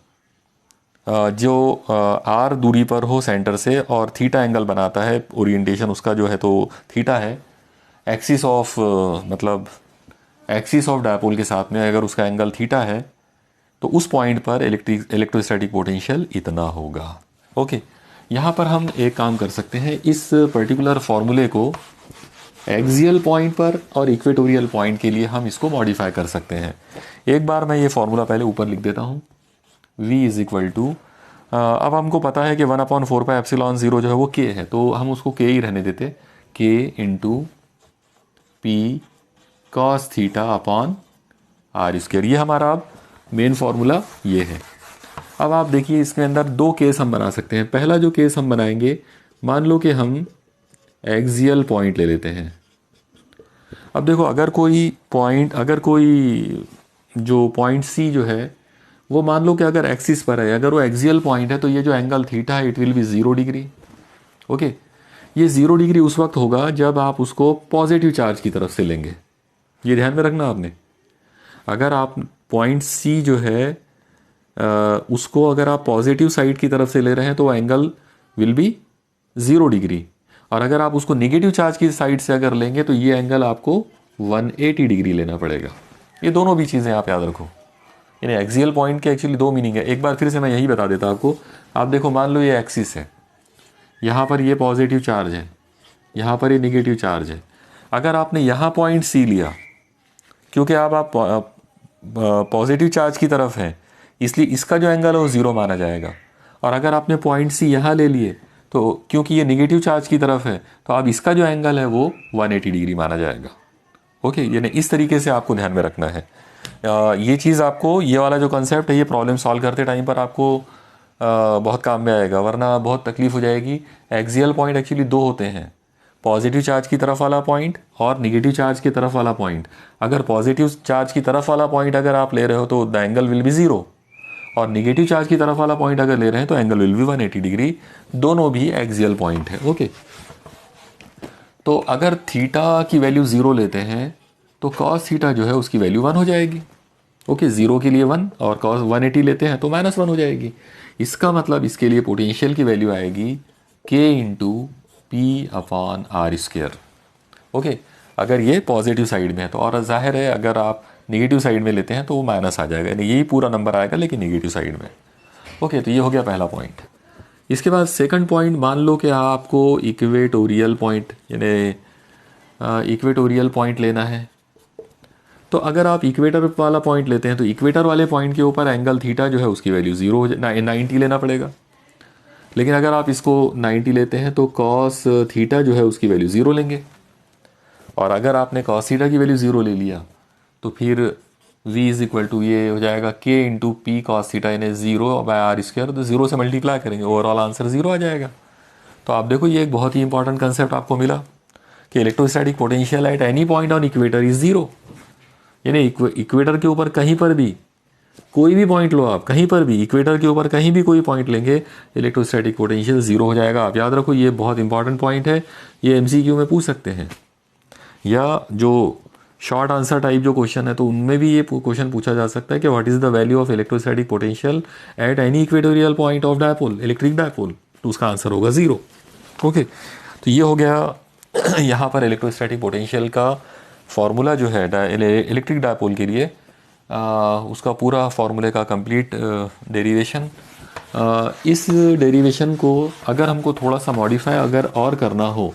जो आर दूरी पर हो सेंटर से और थीटा एंगल बनाता है, ओरिएंटेशन उसका जो है तो थीटा है, एक्सिस ऑफ मतलब एक्सिस ऑफ डायपोल के साथ में अगर उसका एंगल थीटा है तो उस पॉइंट पर इलेक्ट्रोस्टैटिक पोटेंशियल इतना होगा। ओके, यहाँ पर हम एक काम कर सकते हैं, इस पर्टिकुलर फॉर्मूले को एक्सियल पॉइंट पर और इक्वेटोरियल पॉइंट के लिए हम इसको मॉडिफाई कर सकते हैं। एक बार मैं ये फॉर्मूला पहले ऊपर लिख देता हूँ, v इज इक्वल टू, अब हमको पता है कि 1 अपॉन 4 पाई एप्सिलॉन 0 जो है वो k है, तो हम उसको k ही रहने देते, k into P cos theta upon R square. ये हमारा अब मेन फार्मूला ये है। अब आप देखिए इसके अंदर दो केस हम बना सकते हैं। पहला जो केस हम बनाएंगे, मान लो कि हम एक्सियल पॉइंट ले लेते हैं। अब देखो अगर कोई जो पॉइंट सी जो है वो मान लो कि अगर एक्सिस पर है, अगर वो एक्सियल पॉइंट है तो ये जो एंगल थीटा है it will be 0 degree. Okay, ये 0 डिग्री उस वक्त होगा जब आप उसको पॉजिटिव चार्ज की तरफ से लेंगे, ये ध्यान में रखना आपने। अगर आप पॉइंट सी जो है उसको अगर आप पॉजिटिव साइड की तरफ से ले रहे हैं तो एंगल विल बी 0 डिग्री, और अगर आप उसको नेगेटिव चार्ज की साइड से अगर लेंगे तो ये एंगल आपको 180 डिग्री लेना पड़ेगा। ये दोनों भी चीज़ें आप याद रखो। यानी एक्सियल पॉइंट के एक्चुअली दो मीनिंग है। एक बार फिर से मैं यही बता देता आपको। आप देखो, मान लो ये एक्सिस है, यहाँ पर ये पॉजिटिव चार्ज है, यहाँ पर ये नेगेटिव चार्ज है। अगर आपने यहाँ पॉइंट सी लिया, क्योंकि अब आप पॉजिटिव चार्ज की तरफ हैं, इसलिए इसका जो एंगल है वो 0 माना जाएगा। और अगर आपने पॉइंट सी यहाँ ले लिए तो क्योंकि ये नेगेटिव चार्ज की तरफ है तो अब इसका जो एंगल है वो 180 डिग्री माना जाएगा। ओके, यानी इस तरीके से आपको ध्यान में रखना है। ये चीज़ आपको, ये वाला जो कंसेप्ट है ये प्रॉब्लम सॉल्व करते टाइम पर आपको बहुत काम में आएगा, वरना बहुत तकलीफ हो जाएगी। एक्सियल पॉइंट एक्चुअली दो होते हैं, पॉजिटिव चार्ज की तरफ वाला पॉइंट और निगेटिव चार्ज की तरफ वाला पॉइंट। अगर पॉजिटिव चार्ज की तरफ वाला पॉइंट अगर आप ले रहे हो तो द एंगल विल बी 0, और निगेटिव चार्ज की तरफ वाला पॉइंट अगर ले रहे हैं तो एंगल विल बी 180 डिग्री। दोनों भी एक्सियल पॉइंट है। ओके, तो अगर थीटा की वैल्यू 0 लेते हैं तो कॉस थीटा जो है उसकी वैल्यू 1 हो जाएगी। ओके, 0 के लिए 1 और कॉस 180 लेते हैं तो -1 हो जाएगी। इसका मतलब इसके लिए पोटेंशियल की वैल्यू आएगी k into P upon R square. Okay, अगर ये पॉजिटिव साइड में है तो, और जाहिर है अगर आप नेगेटिव साइड में लेते हैं तो वो माइनस आ जाएगा, यानी यही पूरा नंबर आएगा लेकिन नेगेटिव साइड में। ओके, तो ये हो गया पहला पॉइंट। इसके बाद सेकंड पॉइंट, मान लो कि आपको इक्वेटोरियल पॉइंट यानी इक्वेटोरियल पॉइंट लेना है। तो अगर आप इक्वेटर वाला पॉइंट लेते हैं तो इक्वेटर वाले पॉइंट के ऊपर एंगल थीटा जो है उसकी वैल्यू 90 लेना पड़ेगा। लेकिन अगर आप इसको 90 लेते हैं तो कॉस थीटा जो है उसकी वैल्यू 0 लेंगे, और अगर आपने कॉस थीटा की वैल्यू 0 ले लिया तो फिर v इज इक्वल टू ये हो जाएगा k into P cos theta, यानी 0 बाय आर स्क्वायर, तो 0 से मल्टीप्लाई करेंगे, ओवरऑल आंसर 0 आ जाएगा। तो आप देखो ये एक बहुत ही इंपॉर्टेंट कंसेप्ट आपको मिला कि electrostatic potential at any point on equator is zero, यानी इक्वेटर के ऊपर कहीं पर भी कोई भी पॉइंट लो आप, कहीं पर भी इक्वेटर के ऊपर कहीं भी कोई पॉइंट लेंगे इलेक्ट्रोस्टैटिक पोटेंशियल ज़ीरो हो जाएगा। आप याद रखो, ये बहुत इंपॉर्टेंट पॉइंट है, ये एमसीक्यू में पूछ सकते हैं, या जो शॉर्ट आंसर टाइप जो क्वेश्चन है तो उनमें भी ये क्वेश्चन पूछा जा सकता है कि what is the value of electrostatic potential at any equatorial point of dipole, electric dipole, तो उसका आंसर होगा ज़ीरो। ओके, तो ये हो गया यहाँ पर इलेक्ट्रोस्टैटिक पोटेंशियल का फॉर्मूला जो है इलेक्ट्रिक डायपोल के लिए, उसका पूरा फॉर्मूले का कंप्लीट डेरिवेशन। इस डेरिवेशन को अगर हमको थोड़ा सा मॉडिफाई अगर और करना हो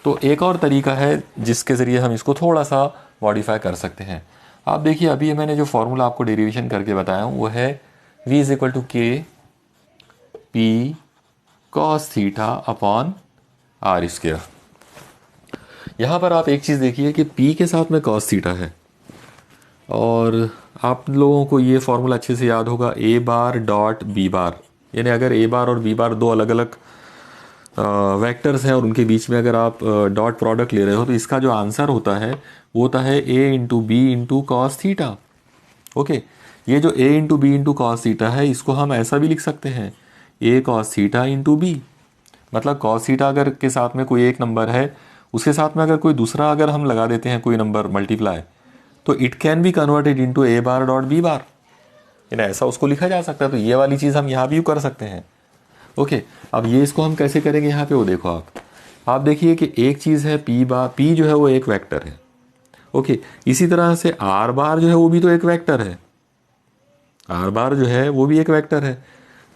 तो एक और तरीका है जिसके ज़रिए हम इसको थोड़ा सा मॉडिफाई कर सकते हैं। आप देखिए, अभी मैंने जो फॉर्मूला आपको डेरिवेशन करके बताया हूँ वो है v is equal to K P cos theta upon R square. यहाँ पर आप एक चीज़ देखिए कि p के साथ में कॉस थीटा है, और आप लोगों को ये फॉर्मूला अच्छे से याद होगा, a बार डॉट b बार, यानी अगर a बार और b बार दो अलग अलग वेक्टर्स हैं और उनके बीच में अगर आप डॉट प्रोडक्ट ले रहे हो तो इसका जो आंसर होता है वो होता है a into B into cos theta. Okay, ये जो a into B into cos theta है इसको हम ऐसा भी लिख सकते हैं a cos theta into B, मतलब कॉस थीटा अगर के साथ में कोई एक नंबर है उसके साथ में अगर कोई दूसरा अगर हम लगा देते हैं कोई नंबर मल्टीप्लाई, तो it can be converted into a bar dot b बार, यानी ऐसा उसको लिखा जा सकता है। तो ये वाली चीज़ हम यहाँ भी कर सकते हैं। ओके, अब ये इसको हम कैसे करेंगे यहाँ पे वो देखो आप देखिए कि एक चीज़ है p बार, p जो है वो एक वेक्टर है। ओके, इसी तरह से r बार जो है वो भी तो एक वेक्टर है, r बार जो है वो भी एक वेक्टर है।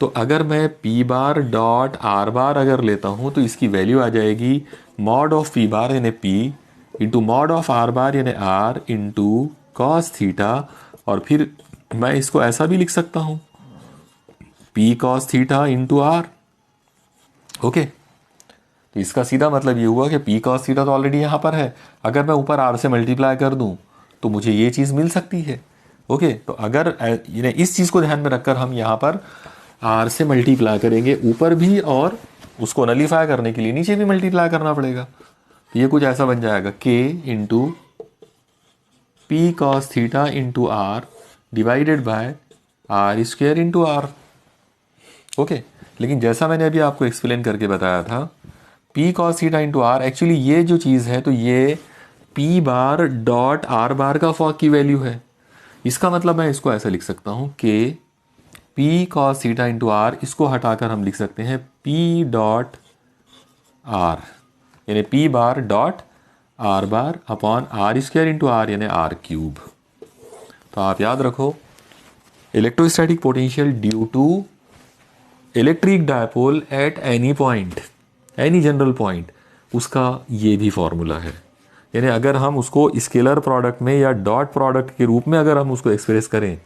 तो अगर मैं p बार डॉट r बार अगर लेता हूँ तो इसकी वैल्यू आ जाएगी मॉड ऑफ p बार यानी p into mod of r बार यानी r इंटू कॉस थीटा, और फिर मैं इसको ऐसा भी लिख सकता हूँ p cos theta into R. Okay, तो इसका सीधा मतलब ये हुआ कि p कॉस थीटा तो ऑलरेडी यहाँ पर है, अगर मैं ऊपर r से मल्टीप्लाई कर दूँ तो मुझे ये चीज़ मिल सकती है। ओके, तो अगर इस चीज़ को ध्यान में रखकर हम यहाँ पर r से मल्टीप्लाई करेंगे ऊपर भी, और उसको नलीफाई करने के लिए नीचे भी मल्टीप्लाई करना पड़ेगा। तो ये कुछ ऐसा बन जाएगा k into P cos theta into R divided by R square into R. Okay, लेकिन जैसा मैंने अभी आपको एक्सप्लेन करके बताया था, p cos theta into R, actually ये जो चीज़ है तो ये p bar dot r bar का फॉक की वैल्यू है। इसका मतलब मैं इसको ऐसा लिख सकता हूँ कि p cos theta into R, इसको हटाकर हम लिख सकते हैं p डॉट r, यानी p bar dot r bar upon R square into R यानी आर क्यूब। तो आप याद रखो, electrostatic potential due to electric dipole at any point, any general point, उसका ये भी फॉर्मूला है। यानी अगर हम उसको स्केलर प्रोडक्ट में या डॉट प्रोडक्ट के रूप में अगर हम उसको एक्सप्रेस करें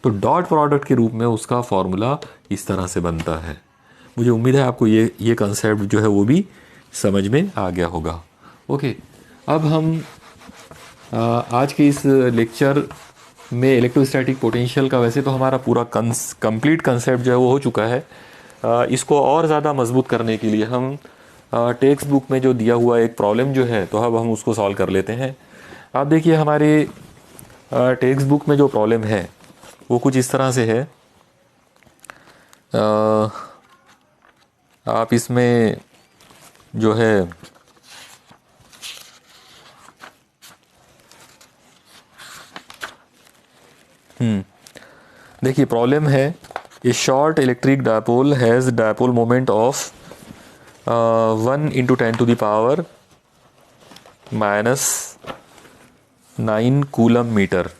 तो डॉट प्रोडक्ट के रूप में उसका फॉर्मूला इस तरह से बनता है। मुझे उम्मीद है आपको ये कंसेप्ट जो है वो भी समझ में आ गया होगा। ओके, अब हम आज के इस लेक्चर में इलेक्ट्रोस्टैटिक पोटेंशियल का, वैसे तो हमारा पूरा कंप्लीट कंसेप्ट जो है वो हो चुका है, इसको और ज़्यादा मजबूत करने के लिए हम टेक्स्ट बुक में जो दिया हुआ एक प्रॉब्लम जो है तो अब हम उसको सॉल्व कर लेते हैं। आप देखिए, हमारे टेक्स्ट बुक में जो प्रॉब्लम है वो कुछ इस तरह से है। आप इसमें जो है देखिए, प्रॉब्लम है a short electric dipole has dipole moment of 1 into 10 to the power -9 coulomb metre.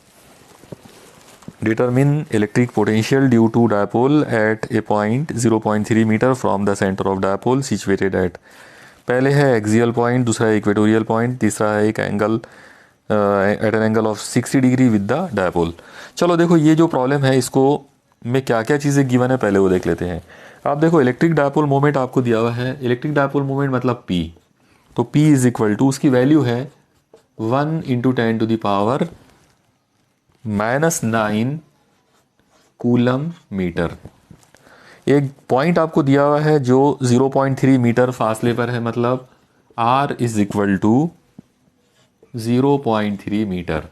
Determine electric potential due to dipole at a point 0.3 metre from the centre of dipole situated at. पहले है axial point, दूसरा है equatorial point, तीसरा है एक angle at an angle of 60 degree with the dipole. चलो देखो, ये जो प्रॉब्लम है इसको में क्या क्या चीज़ें गिवन है पहले वो देख लेते हैं। आप देखो, इलेक्ट्रिक डायपोल मोमेंट आपको दिया हुआ है, इलेक्ट्रिक डायपोल मोमेंट मतलब P, तो P इज इक्वल टू, उसकी वैल्यू है 1 into 10 to the power -9 coulomb metre. एक पॉइंट आपको दिया हुआ है जो 0.3 मीटर फासले पर है, मतलब R is equal to 0.3 metre,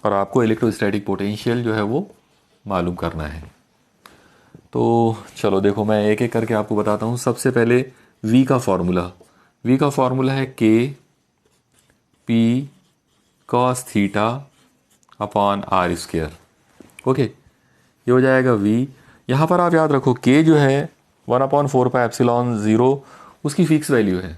और आपको इलेक्ट्रोस्टैटिक पोटेंशियल जो है वो मालूम करना है। तो चलो देखो मैं एक एक करके आपको बताता हूँ। सबसे पहले V का फॉर्मूला है K P cos theta upon R square. Okay, ये हो जाएगा V। यहाँ पर आप याद रखो K जो है 1/4πε0 उसकी फिक्स वैल्यू है,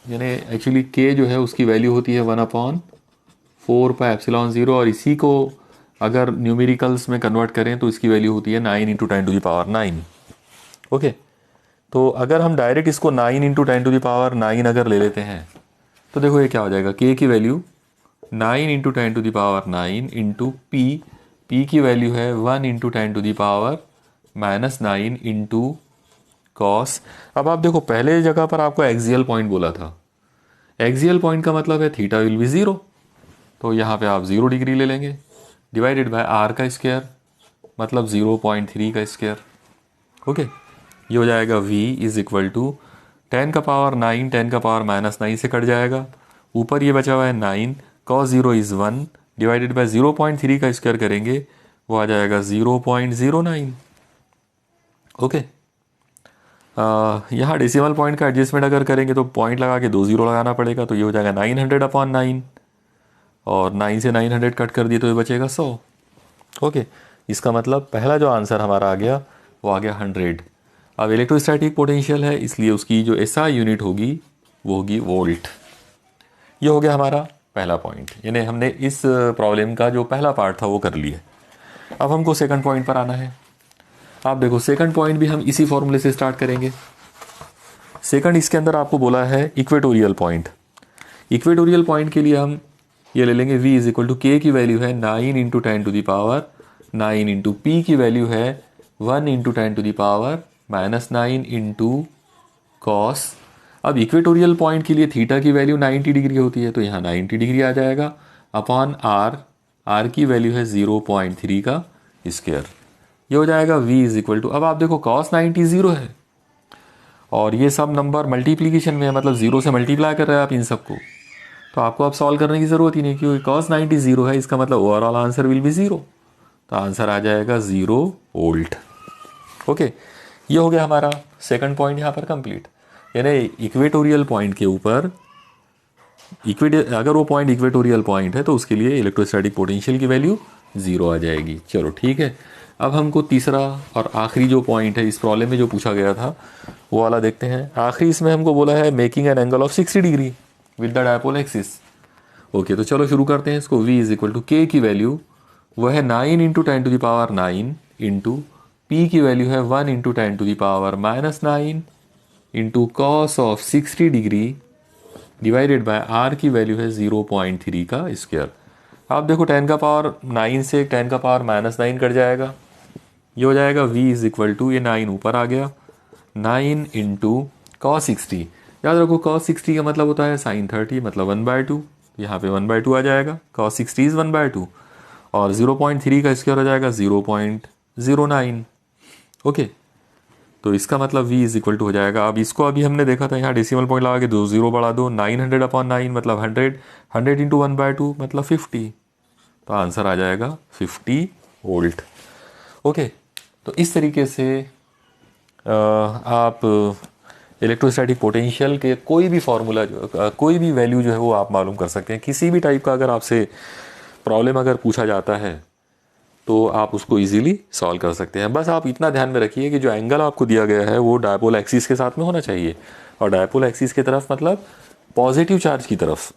यानी एक्चुअली K जो है उसकी वैल्यू होती है 1/4πε0, और इसी को अगर न्यूमेरिकल्स में कन्वर्ट करें तो इसकी वैल्यू होती है 9 × 10⁹। ओके, तो अगर हम डायरेक्ट इसको 9 × 10⁹ अगर ले लेते हैं तो देखो ये क्या हो जाएगा। K की वैल्यू 9 × 10⁹ इंटू P की वैल्यू है 1 × 10⁻⁻9 इंटू कॉस। अब आप देखो पहले जगह पर आपको एक्सियल पॉइंट बोला था, एक्सियल पॉइंट का मतलब है थीटा विल बी 0, तो यहाँ पे आप 0 डिग्री ले लेंगे, डिवाइडेड बाय R का स्क्वायर मतलब 0.3 का स्क्वायर। ओके, ये हो जाएगा V इज इक्वल टू 10⁻9 10⁻⁻9 से कट जाएगा, ऊपर ये बचा हुआ है 9, cos 0 इज़ 1 डिवाइडेड बाय 0.3 का स्क्वायर करेंगे वो आ जाएगा 0.09। ओके, यहाँ डेसिमल पॉइंट का एडजस्टमेंट अगर करेंगे तो पॉइंट लगा के 2 0 लगाना पड़ेगा, तो ये हो जाएगा 900/9, और 9 से 900 कट कर दिए तो ये बचेगा 100। ओके, इसका मतलब पहला जो आंसर हमारा आ गया वो आ गया 100। अब इलेक्ट्रोस्टैटिक पोटेंशियल है इसलिए उसकी जो एसआई यूनिट होगी वो होगी वोल्ट। ये हो गया हमारा पहला पॉइंट, यानी हमने इस प्रॉब्लम का जो पहला पार्ट था वो कर लिया। अब हमको सेकंड पॉइंट पर आना है। आप देखो सेकंड पॉइंट भी हम इसी फॉर्मूले से स्टार्ट करेंगे। सेकंड, इसके अंदर आपको बोला है इक्वेटोरियल पॉइंट। इक्वेटोरियल पॉइंट के लिए हम ये ले लेंगे V is equal to K की वैल्यू है 9 × 10⁻9 इंटू P की वैल्यू है 1 × 10⁻⁻9 इंटू कॉस। अब इक्वेटोरियल पॉइंट के लिए थीटा की वैल्यू 90 डिग्री होती है, तो यहाँ 90 डिग्री आ जाएगा अपॉन R की वैल्यू है 0.3 का स्क्वायर। ये हो जाएगा V इज इक्वल टू, अब आप देखो cos 90 0 है और ये सब नंबर मल्टीप्लीकेशन में है, मतलब 0 से मल्टीप्लाई कर रहे हैं आप इन सबको, तो आपको अब सॉल्व करने की ज़रूरत ही नहीं, क्योंकि cos 90 0 है, इसका मतलब ओवरऑल आंसर विल बी 0, तो आंसर आ जाएगा 0 वोल्ट। ओके, ये हो गया हमारा सेकंड पॉइंट यहाँ पर कंप्लीट। यानी इक्वेटोरियल पॉइंट के ऊपर अगर वो पॉइंट इक्वेटोरियल पॉइंट है तो उसके लिए इलेक्ट्रोस्टैटिक पोटेंशियल की वैल्यू 0 आ जाएगी। चलो ठीक है, अब हमको तीसरा और आखिरी जो पॉइंट है इस प्रॉब्लम में जो पूछा गया था वो वाला देखते हैं। आखिरी इसमें हमको बोला है making an angle of 60 degree with the dipole axis. Okay, तो चलो शुरू करते हैं इसको। V is equal to K की वैल्यू वो है 9 × 10⁻9 इंटू P की वैल्यू है 1 × 10⁻⁻9 into cos of 60 degree divided by R की वैल्यू है 0.3 का स्क्वायर। आप देखो 10⁻9 से 10⁻⁻9 कट जाएगा, ये हो जाएगा V इज इक्वल टू, ये 9 ऊपर आ गया, 9 इंटू cos 60। याद रखो cos 60 का मतलब होता है sin 30 मतलब 1/2, यहाँ पे 1/2 आ जाएगा, cos 60 इज 1/2, और 0.3 का स्क्वायर हो जाएगा 0.09। ओके, तो इसका मतलब V इज इक्वल टू हो जाएगा, अब इसको अभी हमने देखा था यहाँ डेसिमल पॉइंट लगा के 2 0 बढ़ा दो, 900/9 मतलब 100, 100 इंटू 1/2 मतलब 50, तो आंसर आ जाएगा 50 वोल्ट। ओके, तो इस तरीके से आप इलेक्ट्रोस्टैटिक पोटेंशियल के कोई भी फार्मूला कोई भी वैल्यू जो है वो आप मालूम कर सकते हैं। किसी भी टाइप का अगर आपसे प्रॉब्लम अगर पूछा जाता है तो आप उसको इजीली सॉल्व कर सकते हैं। बस आप इतना ध्यान में रखिए कि जो एंगल आपको दिया गया है वो डायपोल एक्सिस के साथ में होना चाहिए, और डायपोल एक्सिस की तरफ मतलब पॉजिटिव चार्ज की तरफ,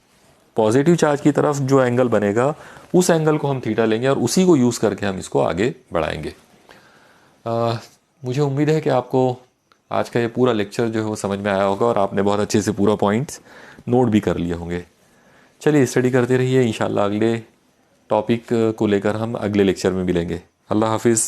पॉजिटिव चार्ज की तरफ जो एंगल बनेगा उस एंगल को हम थीटा लेंगे और उसी को यूज़ करके हम इसको आगे बढ़ाएंगे। मुझे उम्मीद है कि आपको आज का ये पूरा लेक्चर जो है वो समझ में आया होगा और आपने बहुत अच्छे से पूरा पॉइंट्स नोट भी कर लिए होंगे। चलिए स्टडी करते रहिए, इंशाल्लाह अगले टॉपिक को लेकर हम अगले लेक्चर में मिलेंगे। अल्लाह हाफिज़।